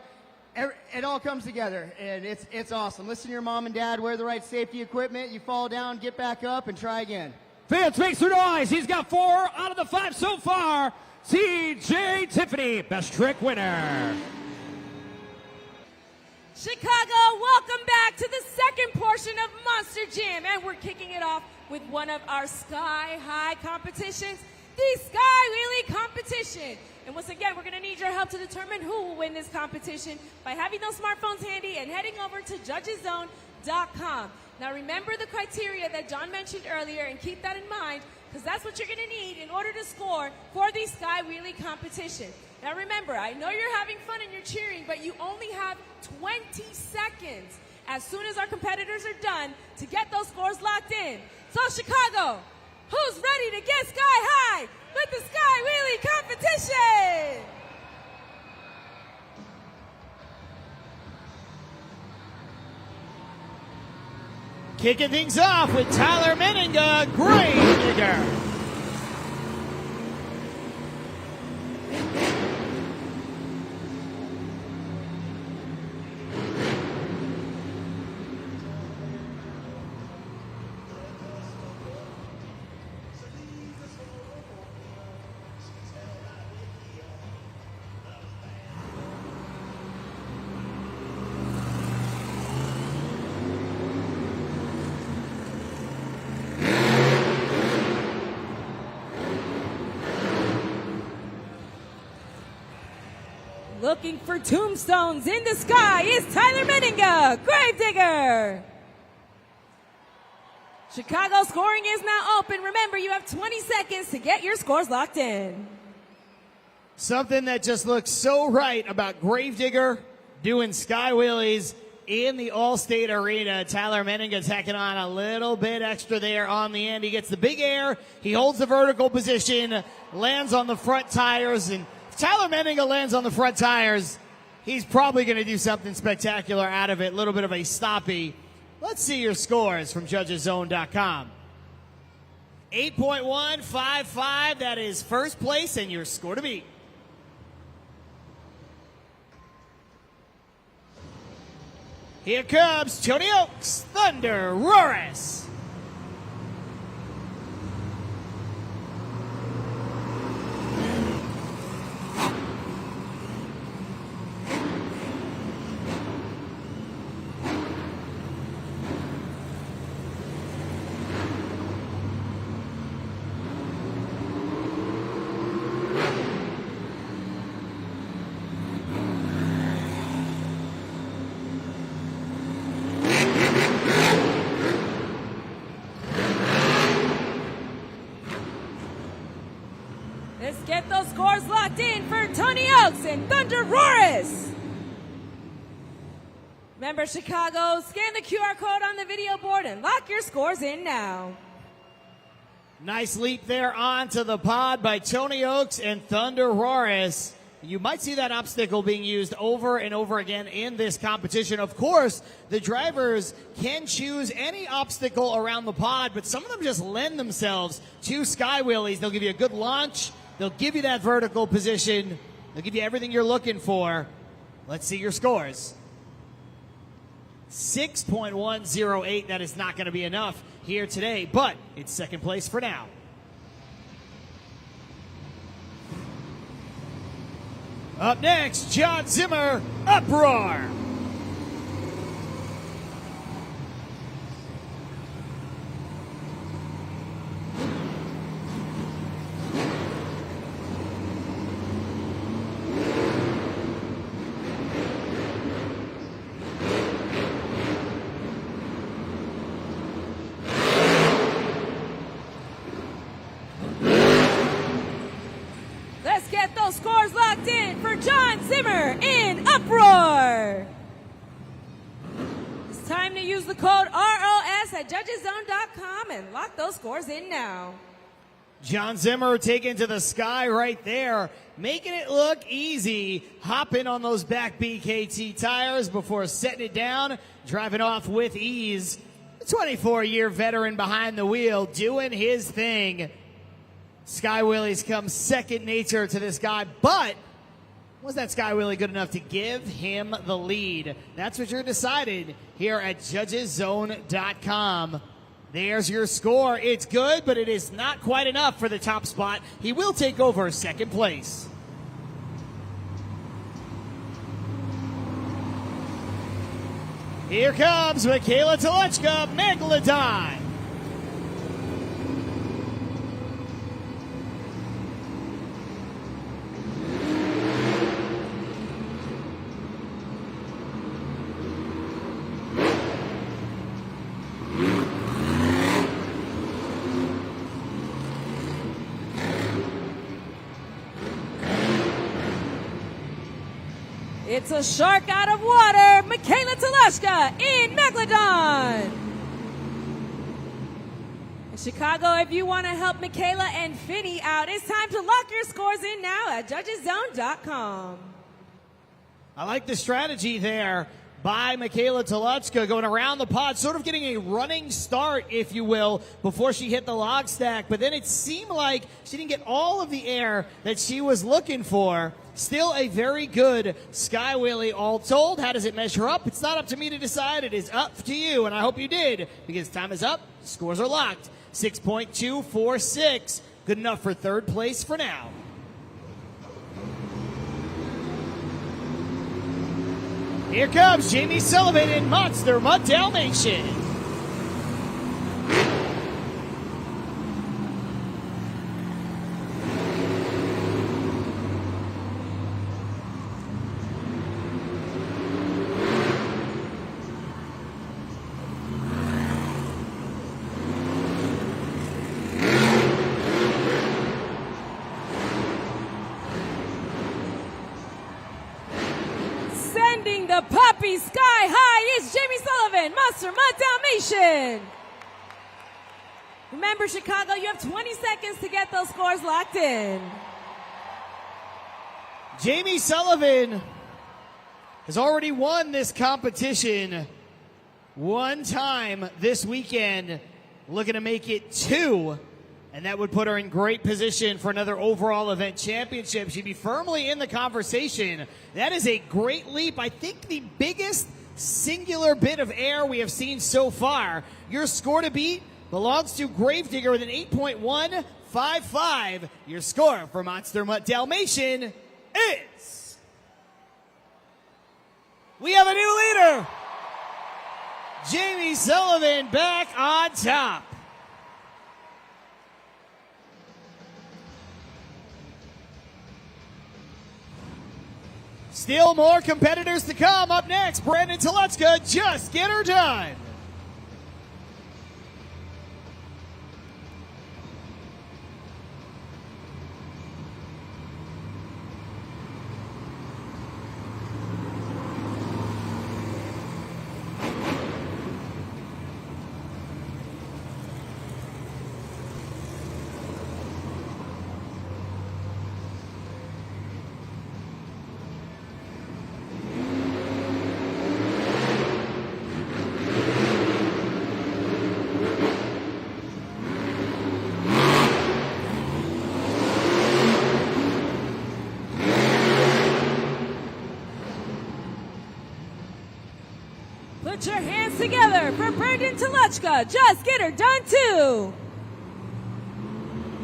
it all comes together, and it's awesome. Listen to your mom and dad, wear the right safety equipment. You fall down, get back up, and try again. Fans, make some noise. He's got 4 out of the 5 so far. TJ Tiffany, best trick winner. Chicago, welcome back to the second portion of Monster Jam. And we're kicking it off with one of our sky-high competitions, the Sky Wheelie Competition. And once again, we're going to need your help to determine who will win this competition by having those smartphones handy and heading over to judgeszone.com. Now remember the criteria that John mentioned earlier and keep that in mind, because that's what you're going to need in order to score for the Sky Wheelie Competition. Now remember, I know you're having fun and you're cheering, but you only have 20 seconds as soon as our competitors are done to get those scores locked in. So Chicago, who's ready to get sky high with the Sky Wheelie Competition? Kicking things off with Tyler Meninga, Grave Digger. Looking for tombstones in the sky is Tyler Meninga, Gravedigger. Chicago scoring is now open. Remember, you have 20 seconds to get your scores locked in. Something that just looks so right about Gravedigger doing sky wheelies in the Allstate Arena. Tyler Meninga tacking on a little bit extra there on the end. He gets the big air. He holds the vertical position, lands on the front tires, and Tyler Meninga lands on the front tires, he's probably going to do something spectacular out of it. A little bit of a stoppie. Let's see your scores from judgeszone.com. 8.155, that is first place and your score to beat. Here comes Tony Oaks, Thunder Roris. Let's get those scores locked in for Tony Oaks and Thunder Roris. Remember, Chicago, scan the QR code on the video board and lock your scores in now. Nice leap there onto the pod by Tony Oaks and Thunder Roris. You might see that obstacle being used over and over again in this competition. Of course, the drivers can choose any obstacle around the pod, but some of them just lend themselves to sky wheelies. They'll give you a good launch. They'll give you that vertical position. They'll give you everything you're looking for. Let's see your scores. 6.108. That is not going to be enough here today, but it's second place for now. Up next, John Zimmer, Uproar. Let's get those scores locked in for John Zimmer in Uproar. It's time to use the code ROS at judgeszone.com and lock those scores in now. John Zimmer taken to the sky right there, making it look easy, hopping on those back BKT tires before setting it down, driving off with ease. The 24-year veteran behind the wheel doing his thing. Sky wheelies come second nature to this guy, but was that sky wheelie good enough to give him the lead? That's what you're deciding here at judgeszone.com. There's your score. It's good, but it is not quite enough for the top spot. He will take over second place. Here comes Michaela Telechka, Megalodon. It's a shark out of water, Michaela Telechka in Megalodon. In Chicago, if you want to help Michaela and Finney out, it's time to lock your scores in now at judgeszone.com. I like the strategy there by Michaela Telechka going around the pod, sort of getting a running start, if you will, before she hit the log stack. But then it seemed like she didn't get all of the air that she was looking for. Still a very good sky wheelie all told. How does it measure up? It's not up to me to decide. It is up to you, and I hope you did, because time is up. Scores are locked. 6.246. Good enough for third place for now. Here comes Jamie Sullivan in Monster Mutt Dalmatian. Sending the puppy sky high is Jamie Sullivan, Monster Mutt Dalmatian. Remember, Chicago, you have 20 seconds to get those scores locked in. Jamie Sullivan has already won this competition one time this weekend, looking to make it two, and that would put her in great position for another overall event championship. She'd be firmly in the conversation. That is a great leap. I think the biggest singular bit of air we have seen so far. Your score to beat belongs to Gravedigger with an 8.155. Your score for Monster Mutt Dalmatian is... We have a new leader! Jamie Sullivan back on top. Still more competitors to come. Up next, Brandon Telechka, Just Get Her Done. Put your hands together for Brandon Toluchka. Just Get Her Done 2.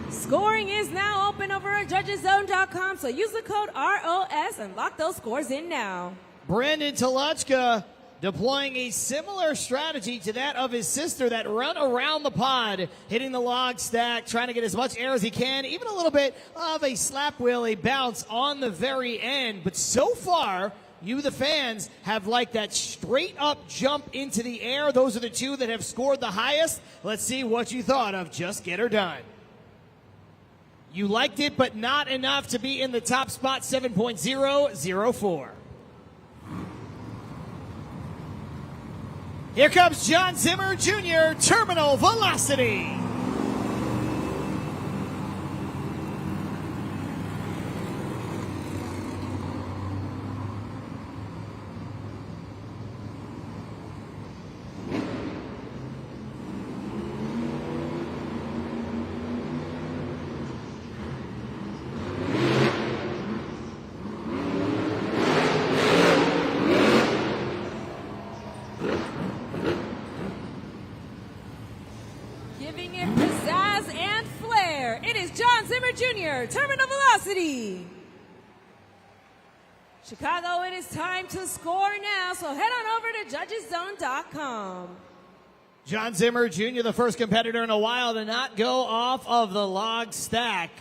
Scoring is now open over at judgeszone.com, so use the code ROS and lock those scores in now. Brandon Toluchka deploying a similar strategy to that of his sister, that run around the pod, hitting the log stack, trying to get as much air as he can, even a little bit of a slap wheel, a bounce on the very end. But so far, you, the fans, have liked that straight up jump into the air. Those are the two that have scored the highest. Let's see what you thought of Just Get Her Done. You liked it, but not enough to be in the top spot, 7.004. Here comes John Zimmer Jr., Terminal Velocity. Giving it pizzazz and flair. It is John Zimmer Jr., Terminal Velocity. Chicago, it is time to score now, so head on over to judgeszone.com. John Zimmer Jr., the first competitor in a while to not go off of the log stack,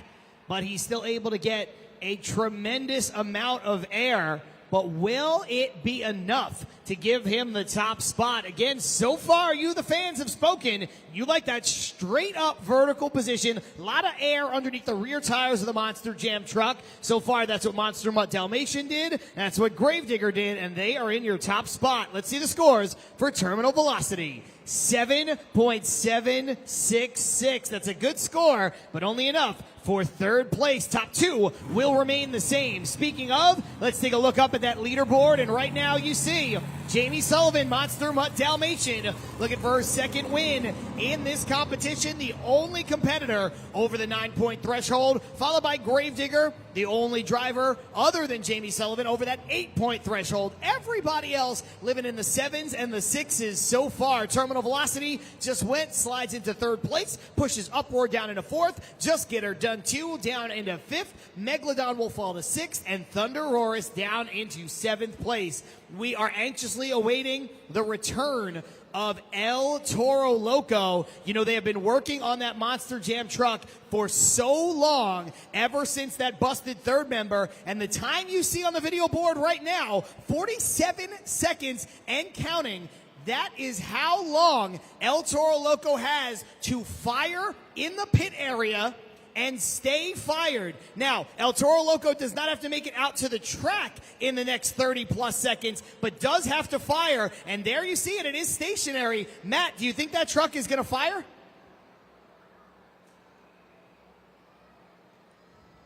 but he's still able to get a tremendous amount of air. But will it be enough to give him the top spot? Again, so far, you, the fans, have spoken. You like that straight up vertical position. A lot of air underneath the rear tires of the Monster Jam truck. So far, that's what Monster Mutt Dalmatian did. That's what Gravedigger did, and they are in your top spot. Let's see the scores for Terminal Velocity. 7.766. That's a good score, but only enough for third place. Top two will remain the same. Speaking of, let's take a look up at that leaderboard, and right now you see Jamie Sullivan, Monster Mutt Dalmatian, looking for her second win in this competition. The only competitor over the 9-point threshold, followed by Gravedigger, the only driver other than Jamie Sullivan over that 8-point threshold. Everybody else living in the 7s and the 6s so far. Terminal Velocity just went, slides into third place, pushes upward down into fourth. Just Get Her Done 2 down into fifth. Megalodon will fall to sixth, and Thunder Roarus down into seventh place. We are anxiously awaiting the return of El Toro Loco. You know, they have been working on that Monster Jam truck for so long, ever since that busted third member, and the time you see on the video board right now, 47 seconds and counting. That is how long El Toro Loco has to fire in the pit area and stay fired. Now, El Toro Loco does not have to make it out to the track in the next 30-plus seconds, but does have to fire, and there you see it. It is stationary. Matt, do you think that truck is going to fire?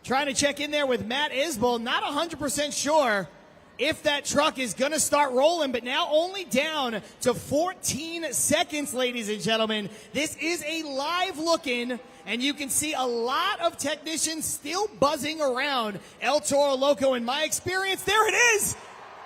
Trying to check in there with Matt Isbell. Not 100% sure if that truck is going to start rolling, but now only down to 14 seconds, ladies and gentlemen. This is a live look-in, and you can see a lot of technicians still buzzing around El Toro Loco. In my experience, there it is.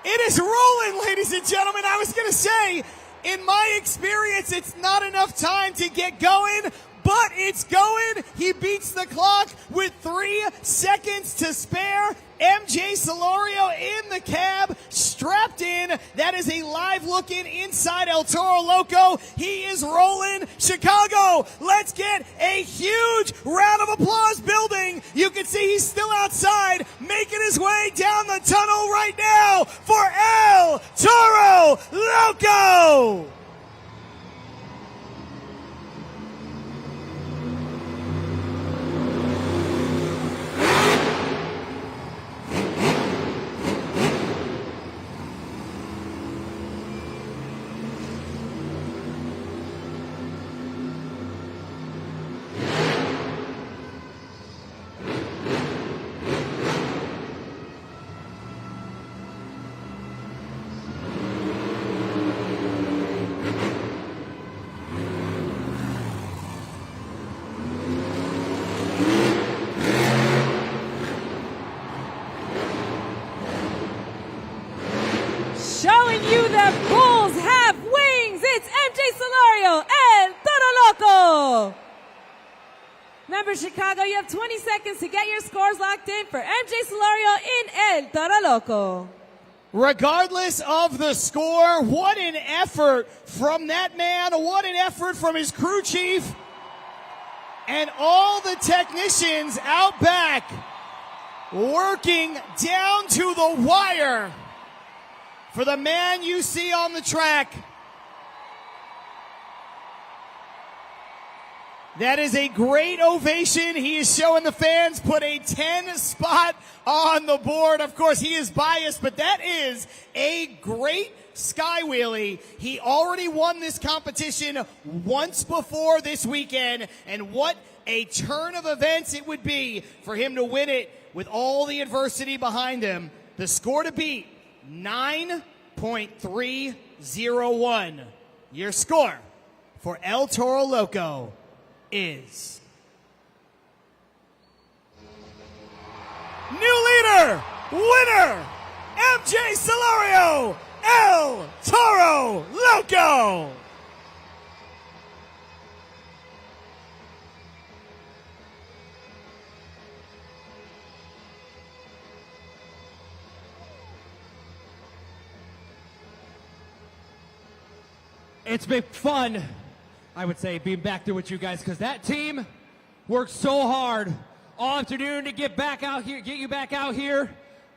It is rolling, ladies and gentlemen. I was going to say, in my experience, it's not enough time to get going, but it's going. He beats the clock with 3 seconds to spare. MJ Solorio in the cab, strapped in. That is a live look-in inside El Toro Loco. He is rolling. Chicago, let's get a huge round of applause building. You can see he's still outside, making his way down the tunnel right now for El Toro Loco. Remember, Chicago, you have 20 seconds to get your scores locked in for MJ Solorio in El Toro Loco. Regardless of the score, what an effort from that man. What an effort from his crew chief. And all the technicians out back working down to the wire for the man you see on the track. That is a great ovation. He is showing the fans, put a 10 spot on the board. Of course, he is biased, but that is a great sky wheelie. He already won this competition once before this weekend, and what a turn of events it would be for him to win it with all the adversity behind him. The score to beat, 9.301. Your score for El Toro Loco is new leader, winner, MJ Solorio, El Toro Loco. It's been fun, I would say, being back there with you guys, because that team worked so hard all afternoon to get you back out here,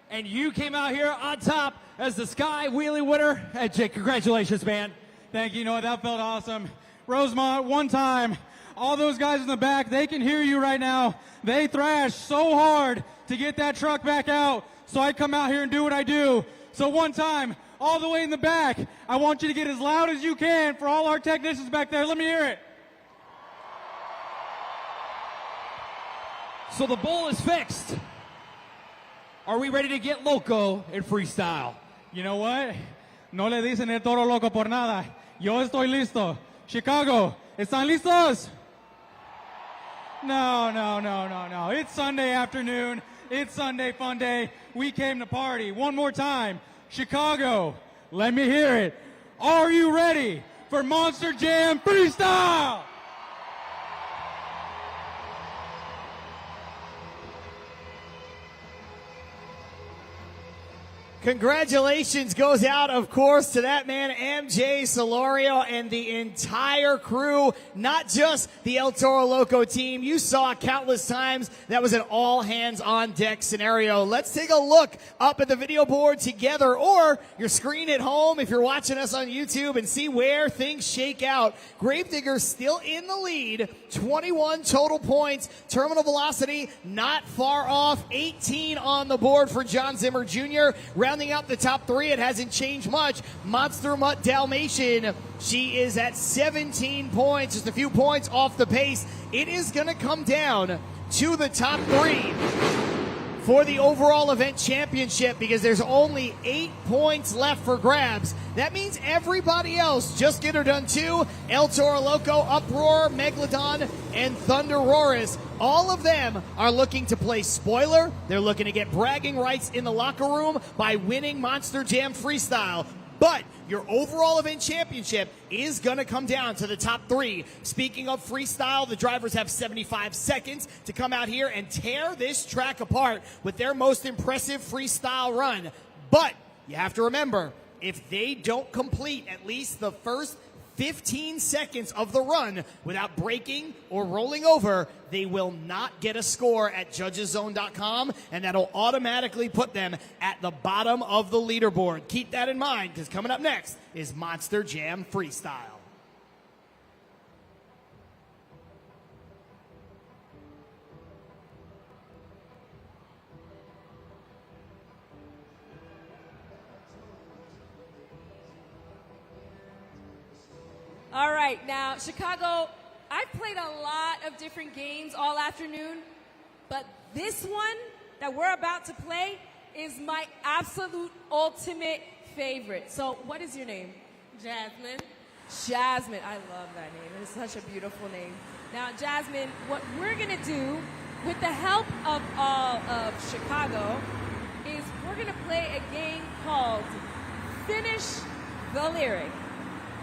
and you came out here on top as the Sky Wheelie winner. Hey, Jake, congratulations, man. Thank you. You know what? That felt awesome. Rosemont, one time. All those guys in the back, they can hear you right now. They thrashed so hard to get that truck back out, so I come out here and do what I do. So one time, all the way in the back, I want you to get as loud as you can for all our technicians back there. Let me hear it. So the bowl is fixed. Are we ready to get loco in freestyle? You know what? No le dicen el Toro Loco por nada. Yo estoy listo. Chicago, ¿están listos? No. It's Sunday afternoon. It's Sunday fun day. We came to party. One more time. Chicago, let me hear it. Are you ready for Monster Jam Freestyle? Congratulations goes out, of course, to that man, MJ Solorio, and the entire crew, not just the El Toro Loco team. You saw countless times that was an all-hands-on-deck scenario. Let's take a look up at the video board together, or your screen at home if you're watching us on YouTube, and see where things shake out. Gravedigger still in the lead, 21 total points. Terminal velocity not far off, 18 on the board for John Zimmer Jr. Rounding out the top three, it hasn't changed much. Monster Mutt Dalmatian, she is at 17 points, just a few points off the pace. It is going to come down to the top three for the overall event championship, because there's only 8 points left for grabs. That means everybody else, Just Get Her Done 2, El Toro Loco, Uproar, Megalodon, and Thunder Roris, all of them are looking to play spoiler. They're looking to get bragging rights in the locker room by winning Monster Jam Freestyle. But your overall event championship is going to come down to the top three. Speaking of freestyle, the drivers have 75 seconds to come out here and tear this track apart with their most impressive freestyle run. But you have to remember, if they don't complete at least the first 15 seconds of the run without breaking or rolling over, they will not get a score at judgeszone.com, and that'll automatically put them at the bottom of the leaderboard. Keep that in mind, because coming up next is Monster Jam Freestyle. All right, now, Chicago, I've played a lot of different games all afternoon, but this one that we're about to play is my absolute ultimate favorite. So what is your name? Jasmine. Jasmine. I love that name. It's such a beautiful name. Now, Jasmine, what we're going to do with the help of all of Chicago is we're going to play a game called Finish the Lyric.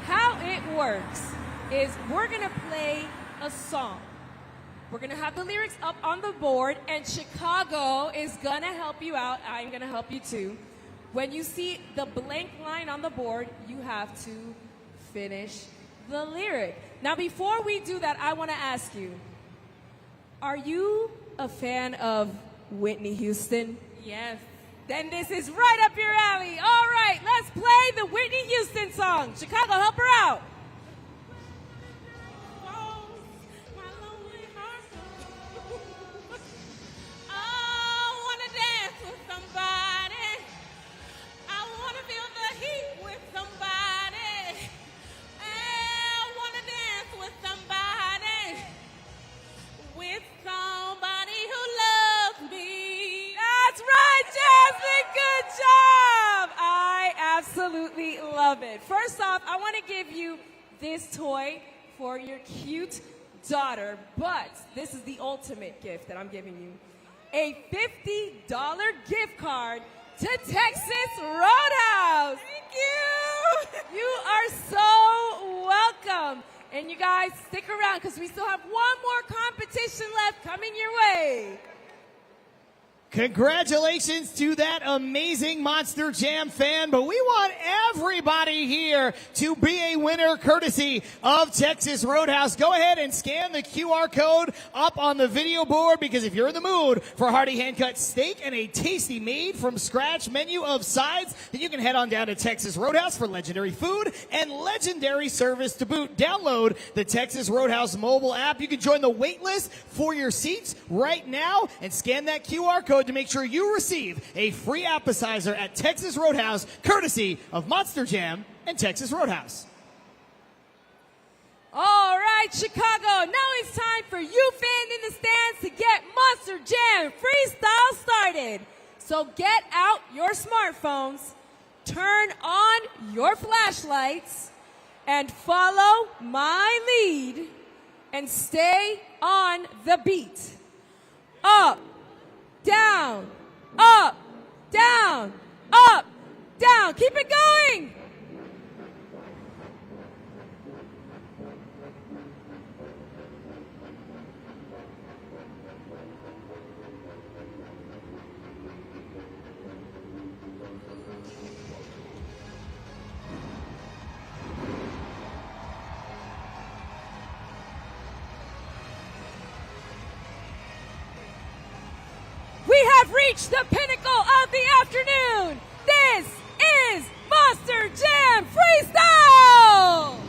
How it works is we're going to play a song. We're going to have the lyrics up on the board, and Chicago is going to help you out. I'm going to help you too. When you see the blank line on the board, you have to finish the lyric. Now, before we do that, I want to ask you, are you a fan of Whitney Houston? Yes. Then this is right up your alley. All right, let's play the Whitney Houston song. Chicago, help her out. Absolutely love it. First off, I want to give you this toy for your cute daughter, but this is the ultimate gift that I'm giving you. A $50 gift card to Texas Roadhouse. Thank you. You are so welcome. And you guys, stick around because we still have one more competition left coming your way. Congratulations to that amazing Monster Jam fan, but we want everybody here to be a winner courtesy of Texas Roadhouse. Go ahead and scan the QR code up on the video board, because if you're in the mood for hearty hand-cut steak and a tasty made-from-scratch menu of sides, then you can head on down to Texas Roadhouse for legendary food and legendary service to boot. Download the Texas Roadhouse mobile app. You can join the wait list for your seats right now and scan that QR code to make sure you receive a free appetizer at Texas Roadhouse, courtesy of Monster Jam and Texas Roadhouse. All right, Chicago, now it's time for you fans in the stands to get Monster Jam Freestyle started. So get out your smartphones, turn on your flashlights, and follow my lead, and stay on the beat. Up, down, up, down, up, down. Keep it going. We have reached the pinnacle of the afternoon. This is Monster Jam Freestyle!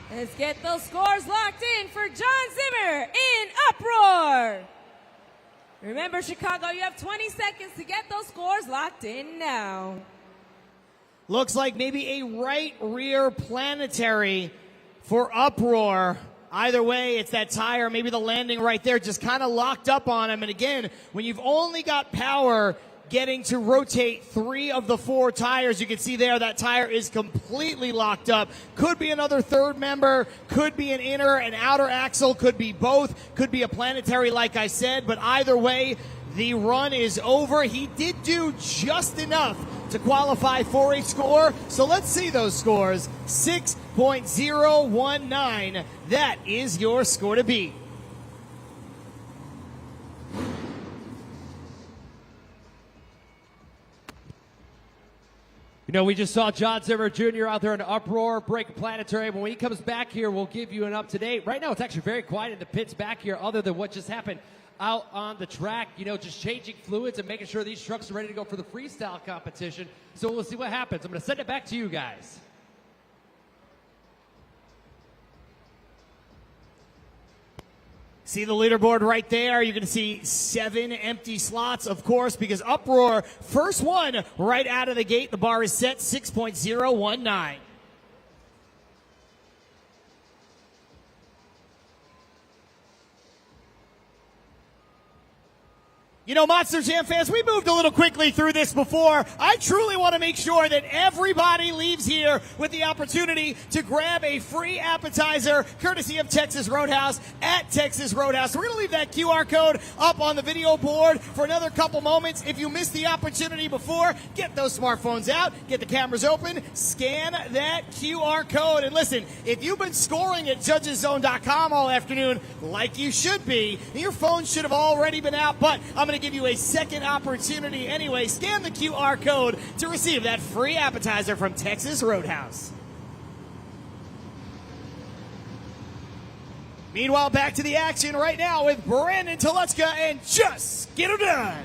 Let's get those scores locked in for John Zimmer in Uproar. Remember, Chicago, you have 20 seconds to get those scores locked in now. Looks like maybe a right rear planetary for Uproar. Either way, it's that tire, maybe the landing right there, just kind of locked up on him. And again, when you've only got power getting to rotate 3 of the 4 tires, you can see there that tire is completely locked up. Could be another third member, could be an inner and outer axle, could be both, could be a planetary like I said, but either way, the run is over. He did do just enough to qualify for a score, so let's see those scores. 6.019, that is your score to beat. You know, we just saw John Zimmer Jr. out there in Uproar, break planetary. When he comes back here, we'll give you an up-to-date. Right now, it's actually very quiet in the pits back here, other than what just happened out on the track. You know, just changing fluids and making sure these trucks are ready to go for the freestyle competition. So we'll see what happens. I'm going to send it back to you guys. See the leaderboard right there. You're going to see 7 empty slots, of course, because Uproar, first one right out of the gate. The bar is set 6.019. You know, Monster Jam fans, we moved a little quickly through this before. I truly want to make sure that everybody leaves here with the opportunity to grab a free appetizer courtesy of Texas Roadhouse at Texas Roadhouse. So we're going to leave that QR code up on the video board for another couple moments. If you missed the opportunity before, get those smartphones out, get the cameras open, scan that QR code. And listen, if you've been scoring at judgeszone.com all afternoon like you should be, your phone should have already been out, but I'm going to give you a second opportunity anyway. Scan the QR code to receive that free appetizer from Texas Roadhouse. Meanwhile, back to the action right now with Brandon Toluchka and Just Get Her Done.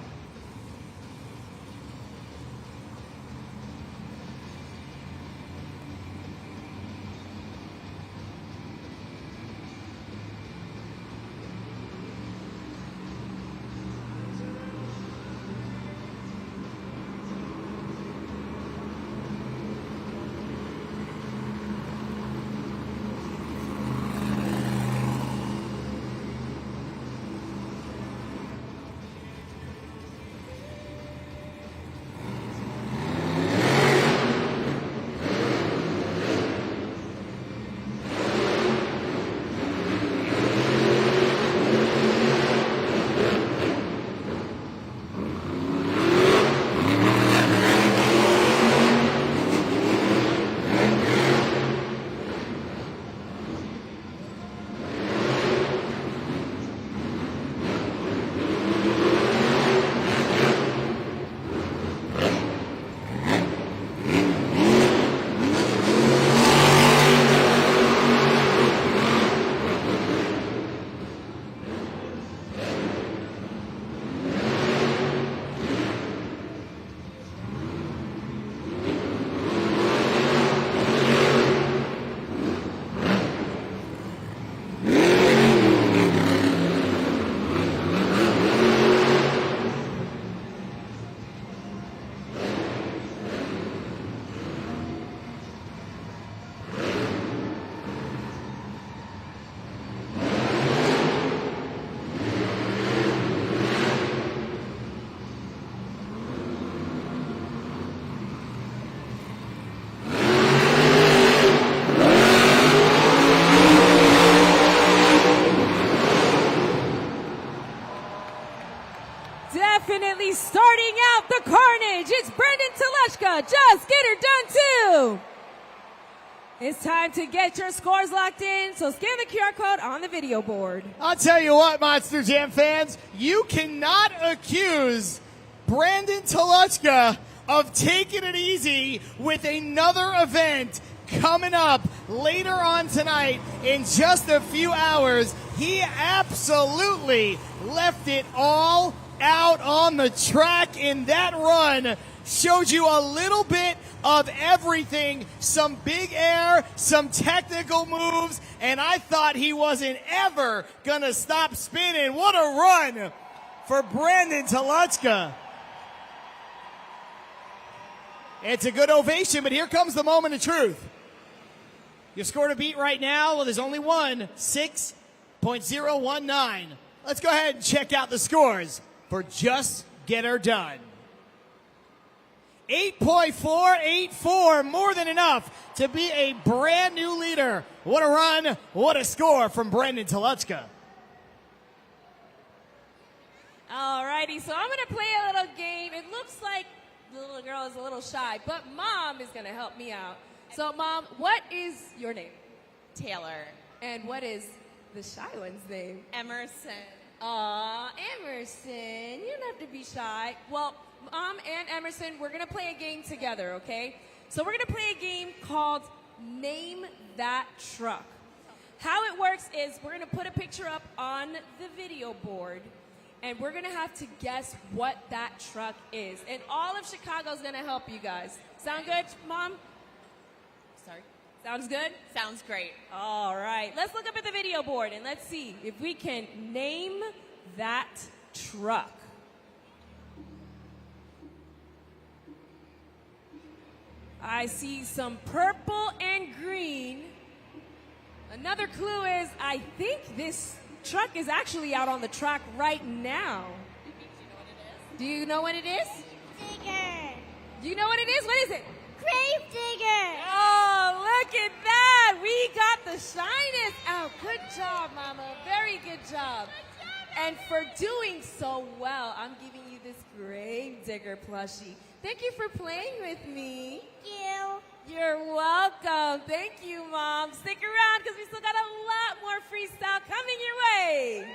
Definitely starting out the carnage. It's Brandon Toluchka. Just Get Her Done 2. It's time to get your scores locked in, so scan the QR code on the video board. I'll tell you what, Monster Jam fans, you cannot accuse Brandon Toluchka of taking it easy with another event coming up later on tonight in just a few hours. He absolutely left it all out on the track in that run. Showed you a little bit of everything, some big air, some technical moves, and I thought he wasn't ever gonna stop spinning. What a run for Brandon Toluchka. It's a good ovation, but here comes the moment of truth. Your score to beat right now, well, there's only one, 6.019. Let's go ahead and check out the scores for Just Get Her Done. 8.484, more than enough to be a brand new leader. What a run, what a score from Brandon Toluchka. Alrighty, so I'm gonna play a little game. It looks like the little girl is a little shy, but Mom is gonna help me out. So Mom, what is your name? Taylor. And what is the shy one's name? Emerson. Aw, Emerson, you don't have to be shy. Well, Mom and Emerson, we're going to play a game together, okay? So we're going to play a game called Name That Truck. How it works is we're going to put a picture up on the video board, and we're going to have to guess what that truck is. And all of Chicago is going to help you guys. Sound good, Mom? Sorry. Sounds good? Sounds great. All right. Let's look up at the video board, and let's see if we can name that truck. I see some purple and green. Another clue is I think this truck is actually out on the track right now. Do you know what it is? Digger. Do you know what it is? What is it? Grave digger. Oh, look at that. We got the shyness out. Good job, Mama. Very good job. And for doing so well, I'm giving you this grave digger plushie. Thank you for playing with me. You. You're welcome. Thank you, Mom. Stick around because we still got a lot more freestyle coming your way.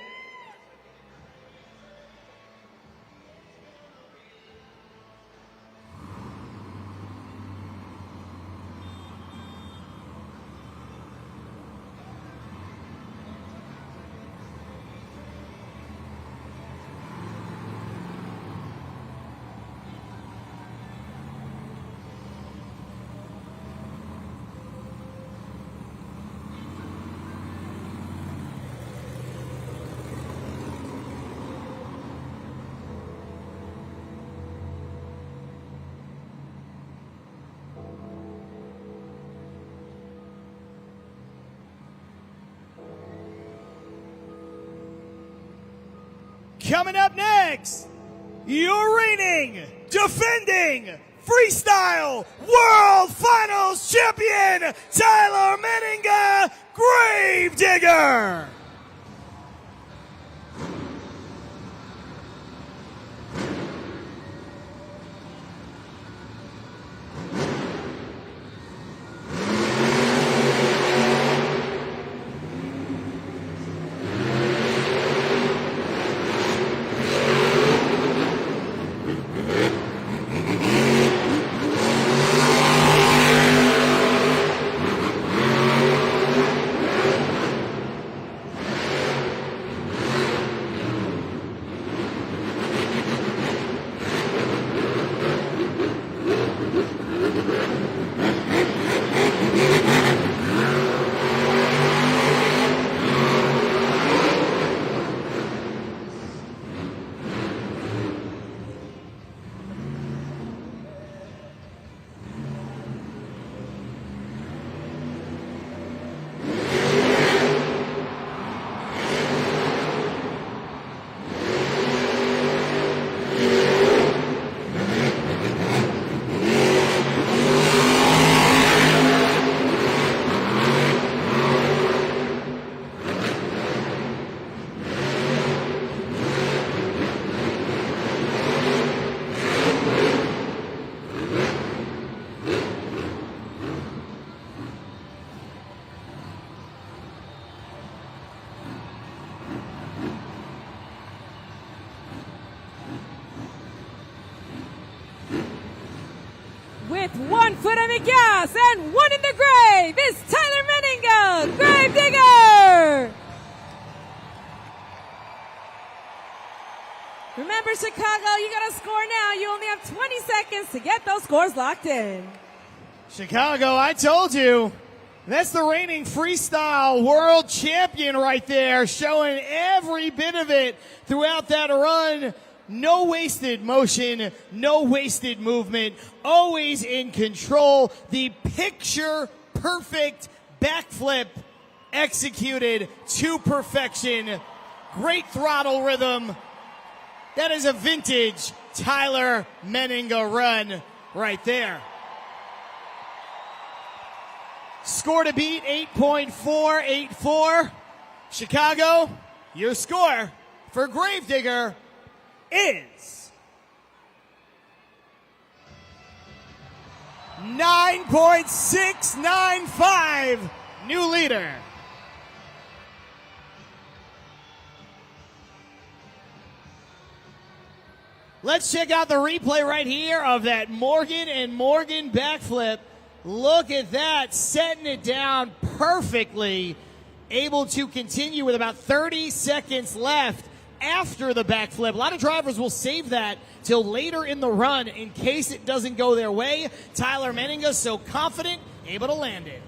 Coming up next, your reigning, defending, freestyle world finals champion, Tyler Menninga, Gravedigger. With 1 foot on the gas and 1 in the grave, it's Tyler Menninga, Gravedigger. Remember, Chicago, you got to score now. You only have 20 seconds to get those scores locked in. Chicago, I told you. That's the reigning freestyle world champion right there, showing every bit of it throughout that run. No wasted motion, no wasted movement, always in control. The picture perfect backflip executed to perfection. Great throttle rhythm. That is a vintage Tyler Menninga run right there. Score to beat 8.484. Chicago, your score for Gravedigger is 9.695. New leader. Let's check out the replay right here of that Morgan and Morgan backflip. Look at that, setting it down perfectly. Able to continue with about 30 seconds left after the backflip. A lot of drivers will save that till later in the run in case it doesn't go their way. Tyler Menninga so confident, able to land it.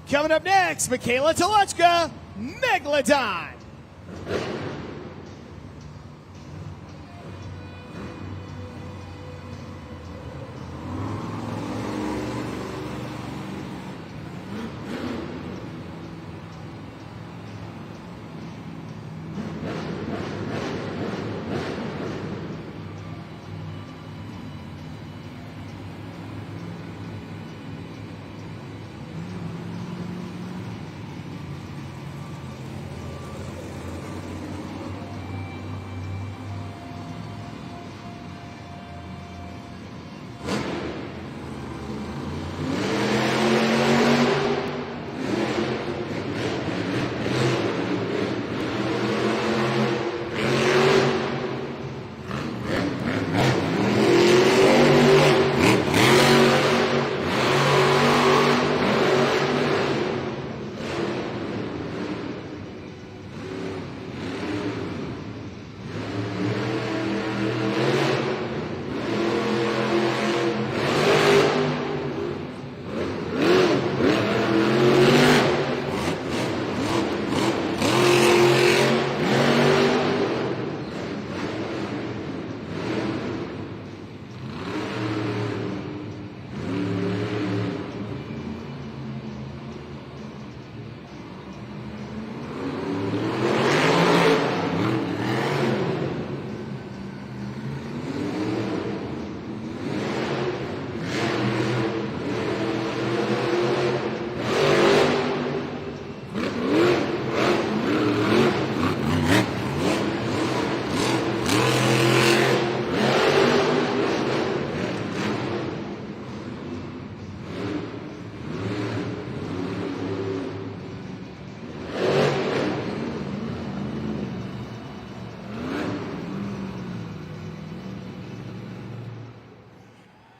Coming up next, Michaela Toluchka, Megalodon.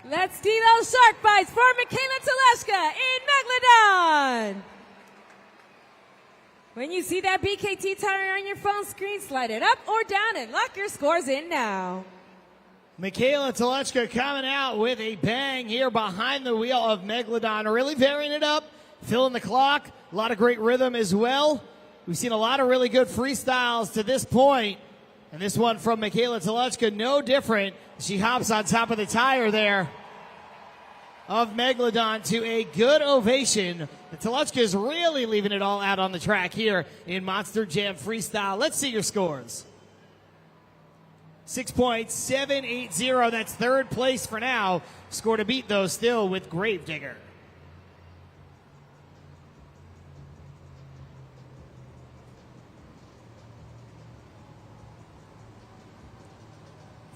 Let's see those shark bites for Michaela Teleshka in Megalodon. When you see that BKT timer on your phone screen, slide it up or down and lock your scores in now. Michaela Teleshka coming out with a bang here behind the wheel of Megalodon, really varying it up, filling the clock, a lot of great rhythm as well. We've seen a lot of really good freestyles to this point, and this one from Michaela Teleshka, no different. She hops on top of the tire there of Megalodon to a good ovation. The Teleshka is really leaving it all out on the track here in Monster Jam Freestyle. Let's see your scores. 6.780, that's third place for now. Score to beat, though, still with Gravedigger.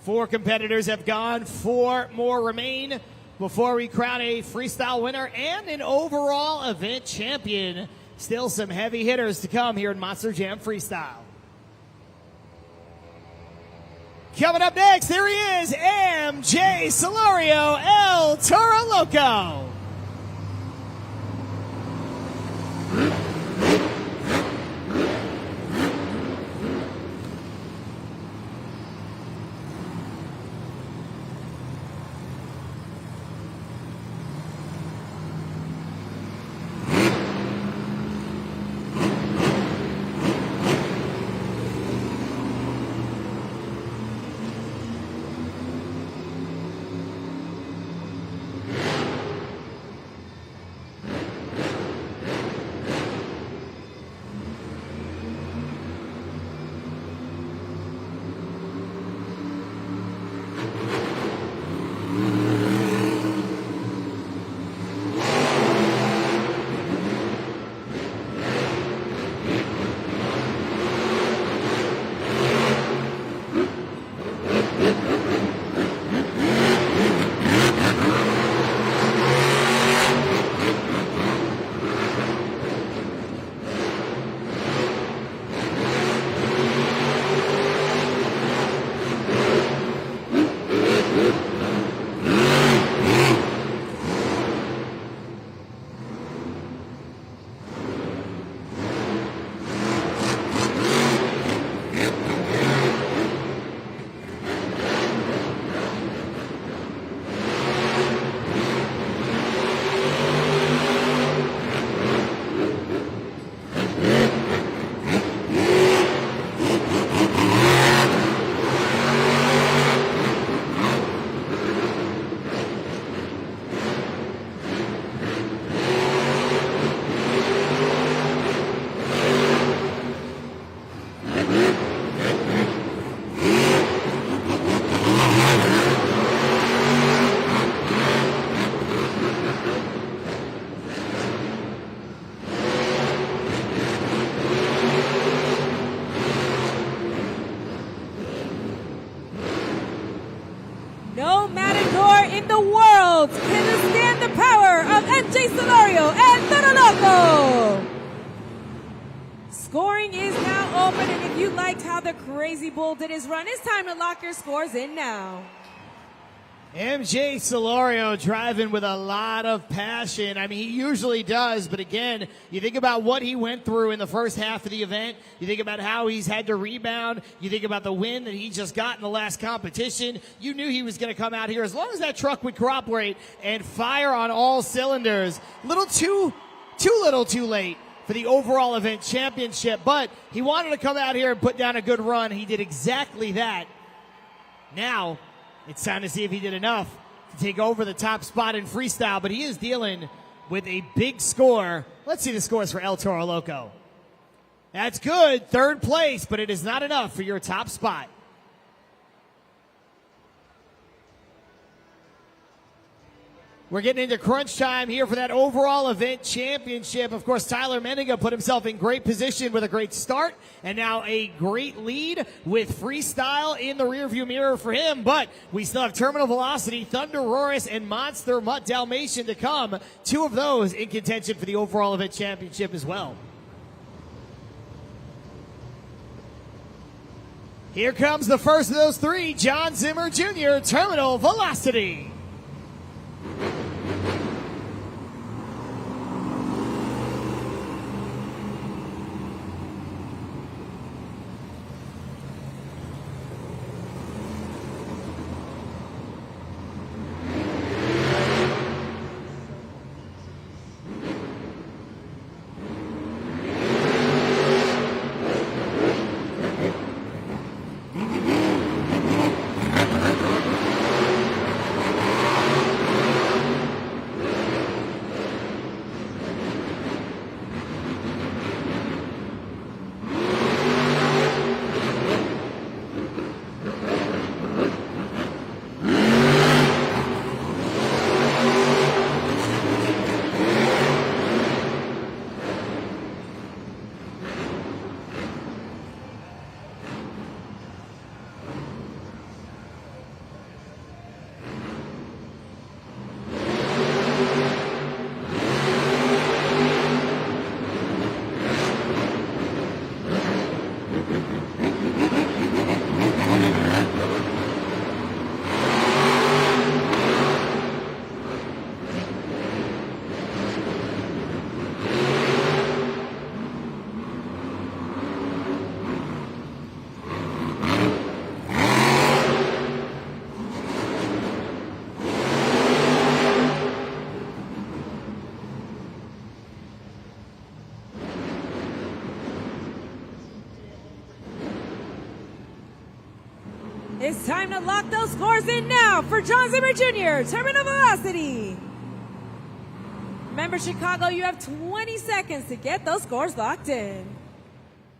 Four competitors have gone, four more remain before we crown a freestyle winner and an overall event champion. Still some heavy hitters to come here in Monster Jam Freestyle. Coming up next, there he is, MJ Solorio, El Toro Loco. No matador in the world can withstand the power of MJ Solorio and Toro Loco. Scoring is now open, and if you liked how the Crazy Bull did his run, it's time to lock your scores in now. MJ Solorio driving with a lot of passion. I mean, he usually does, but again, you think about what he went through in the first half of the event. You think about how he's had to rebound. You think about the win that he just got in the last competition. You knew he was going to come out here as long as that truck would cooperate and fire on all cylinders. Too little too late for the overall event championship, but he wanted to come out here and put down a good run. He did exactly that. Now, it's time to see if he did enough to take over the top spot in freestyle, but he is dealing with a big score. Let's see the scores for El Toro Loco. That's good, third place, but it is not enough for your top spot. We're getting into crunch time here for that overall event championship. Of course, Tyler Menninga put himself in great position with a great start and now a great lead with freestyle in the rearview mirror for him. But we still have Terminal Velocity, Thunder Roris, and Monster Mutt Dalmatian to come. Two of those in contention for the overall event championship as well. Here comes the first of those three, John Zimmer Jr., Terminal Velocity. It's time to lock those scores in now for John Zimmer Jr., Terminal Velocity. Remember, Chicago, you have 20 seconds to get those scores locked in.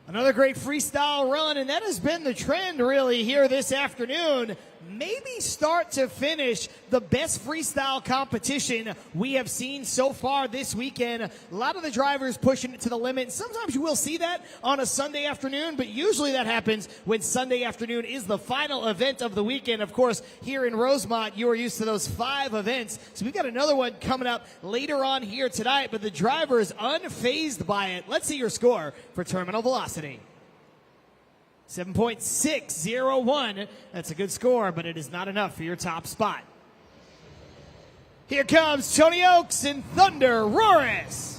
Another great freestyle run, and that has been the trend really here this afternoon. Maybe start to finish the best freestyle competition we have seen so far this weekend. A lot of the drivers pushing it to the limit. Sometimes you will see that on a Sunday afternoon, but usually that happens when Sunday afternoon is the final event of the weekend. Of course, here in Rosemont, you are used to those 5 events. So we've got another one coming up later on here tonight, but the driver is unfazed by it. Let's see your score for Terminal Velocity. 7.601. That's a good score, but it is not enough for your top spot. Here comes Tony Oaks and Thunder Roris.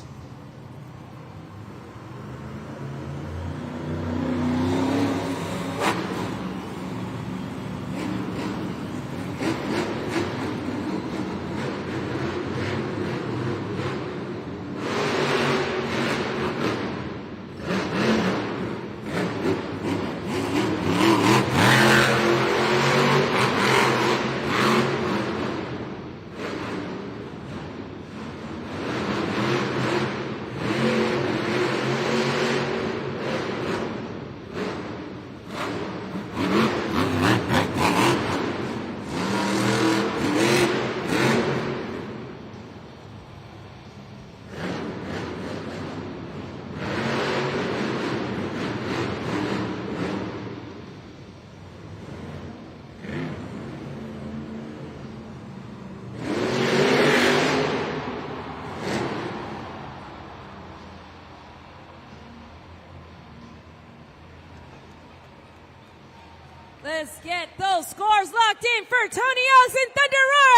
Let's get those scores locked in for Tony Oaks and Thunder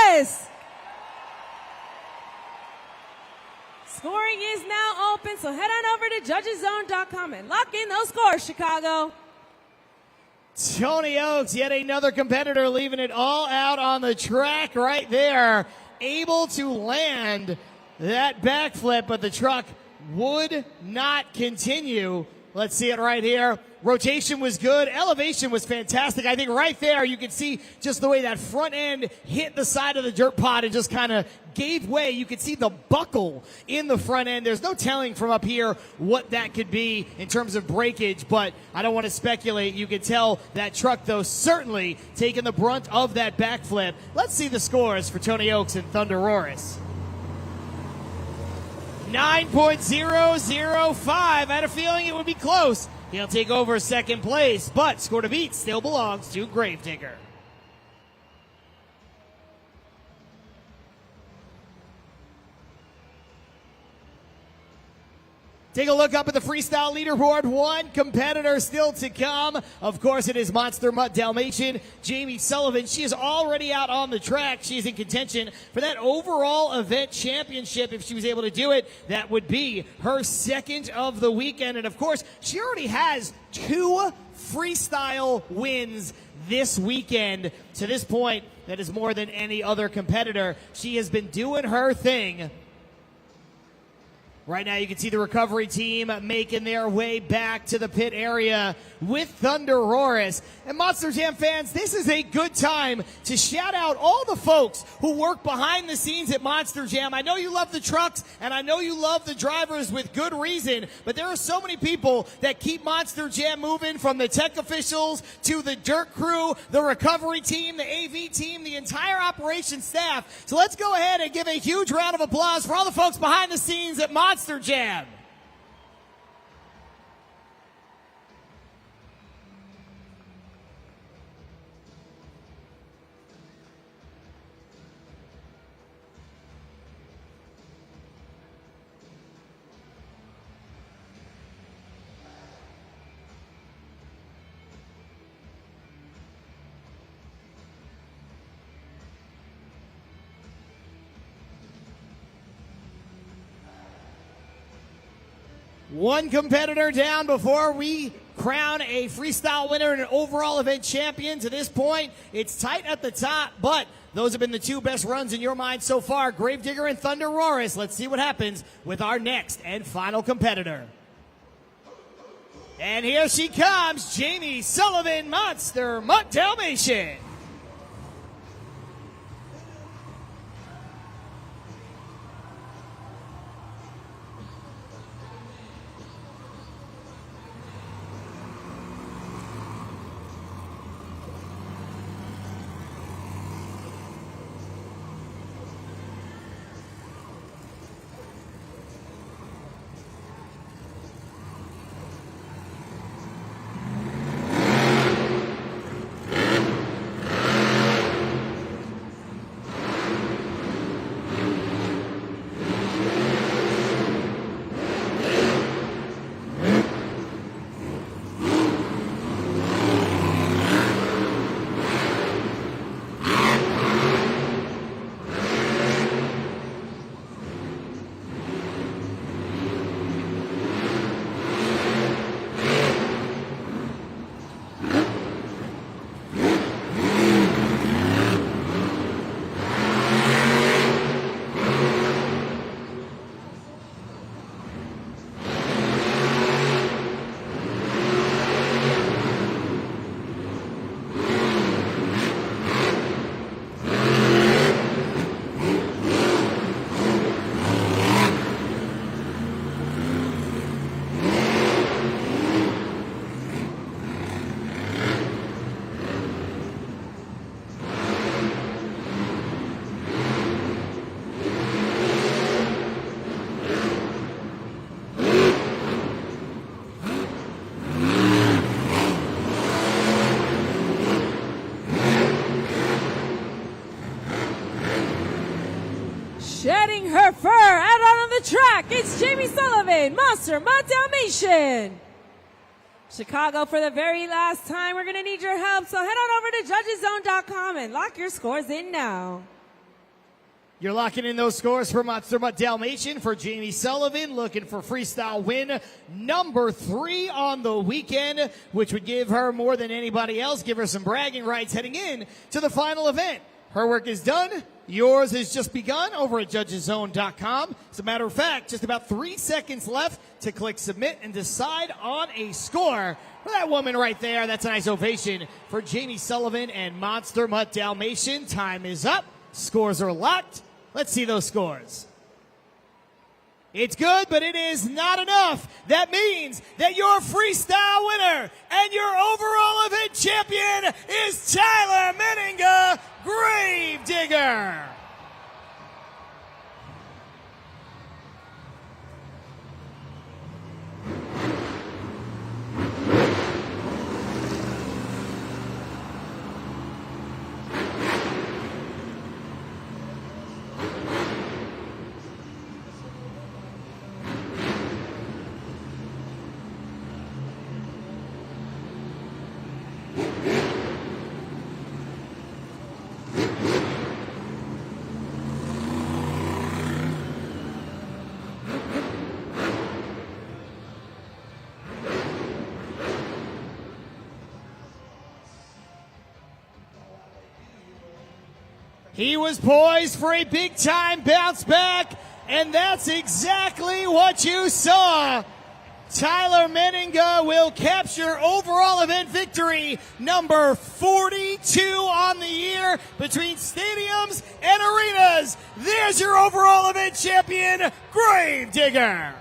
Roris. Scoring is now open, so head on over to judgeszone.com and lock in those scores, Chicago. Tony Oaks, yet another competitor leaving it all out on the track right there, able to land that backflip, but the truck would not continue. Let's see it right here. Rotation was good. Elevation was fantastic. I think right there you can see just the way that front end hit the side of the dirt pot and just kind of gave way. You could see the buckle in the front end. There's no telling from up here what that could be in terms of breakage, but I don't want to speculate. You can tell that truck, though, certainly taking the brunt of that backflip. Let's see the scores for Tony Oaks and Thunder Roris. 9.005. I had a feeling it would be close. He'll take over second place, but score to beat still belongs to Gravedigger. Take a look up at the freestyle leaderboard. One competitor still to come. Of course, it is Monster Mutt Dalmatian, Jamie Sullivan. She is already out on the track. She is in contention for that overall event championship. If she was able to do it, that would be her second of the weekend. And of course, she already has 2 freestyle wins this weekend. To this point, that is more than any other competitor. She has been doing her thing. Right now you can see the recovery team making their way back to the pit area with Thunder Roris. And Monster Jam fans, this is a good time to shout out all the folks who work behind the scenes at Monster Jam. I know you love the trucks and I know you love the drivers with good reason, but there are so many people that keep Monster Jam moving, from the tech officials to the dirt crew, the recovery team, the AV team, the entire operations staff. So let's go ahead and give a huge round of applause for all the folks behind the scenes at Monster Jam. One competitor down before we crown a freestyle winner and an overall event champion. To this point, it's tight at the top, but those have been the 2 best runs in your mind so far, Gravedigger and Thunder Roris. Let's see what happens with our next and final competitor. And here she comes, Jamie Sullivan, Monster Mutt Dalmatian. Shedding her fur out on the track, it's Jamie Sullivan, Monster Mutt Dalmatian. Chicago, for the very last time, we're going to need your help, so head on over to judgeszone.com and lock your scores in now. You're locking in those scores for Monster Mutt Dalmatian for Jamie Sullivan, looking for freestyle win number 3 on the weekend, which would give her more than anybody else, give her some bragging rights heading in to the final event. Her work is done. Yours has just begun over at judgeszone.com. As a matter of fact, just about 3 seconds left to click submit and decide on a score. For that woman right there, that's a nice ovation for Jamie Sullivan and Monster Mutt Dalmatian. Time is up. Scores are locked. Let's see those scores. It's good, but it is not enough. That means that your freestyle winner and your overall event champion is Tyler Meninga, Gravedigger. He was poised for a big-time bounce back, and that's exactly what you saw. Tyler Meninga will capture overall event victory number 42 on the year between stadiums and arenas. There's your overall event champion, Gravedigger.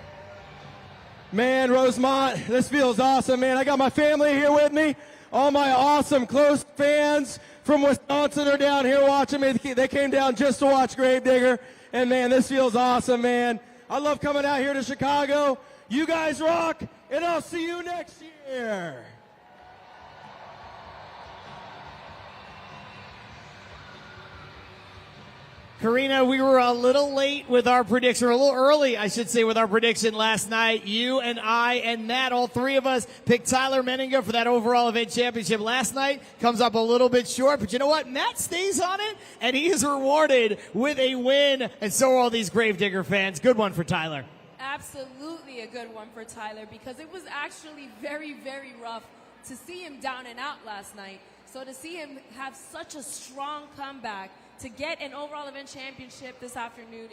Man, Rosemont, this feels awesome, man. I got my family here with me. All my awesome close fans from Wisconsin are down here watching me. They came down just to watch Gravedigger. And, man, this feels awesome, man. I love coming out here to Chicago. You guys rock, and I'll see you next year. Karina, we were a little late with our prediction, or a little early, I should say, with our prediction last night. You and I and Matt, all three of us, picked Tyler Meninga for that overall event championship last night. Comes up a little bit short, but you know what? Matt stays on it, and he is rewarded with a win, and so are all these Gravedigger fans. Good one for Tyler. Absolutely a good one for Tyler, because it was actually very, very rough to see him down and out last night. So to see him have such a strong comeback, to get an overall event championship this afternoon,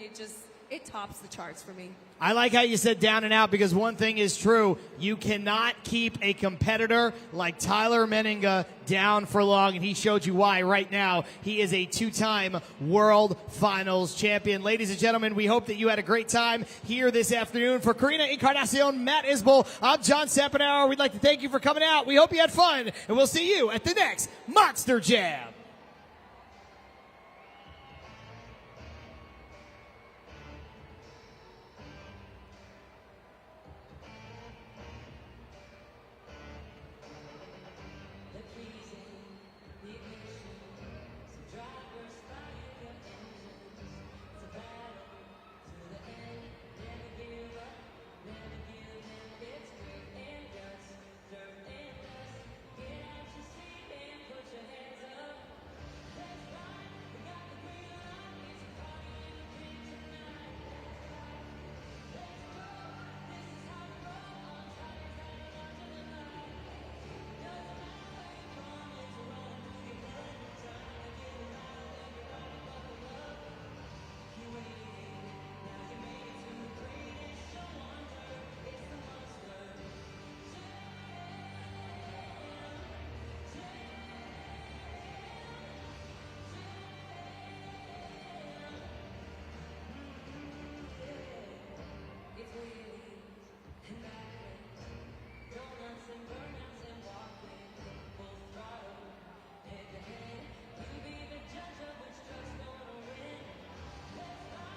it tops the charts for me. I like how you said down and out, because one thing is true. You cannot keep a competitor like Tyler Menninga down for long, and he showed you why right now. He is a 2-time World Finals champion. Ladies and gentlemen, we hope that you had a great time here this afternoon. For Karina Encarnacion, Matt Isbell, I'm John Sapanaro. We'd like to thank you for coming out. We hope you had fun, and we'll see you at the next Monster Jam.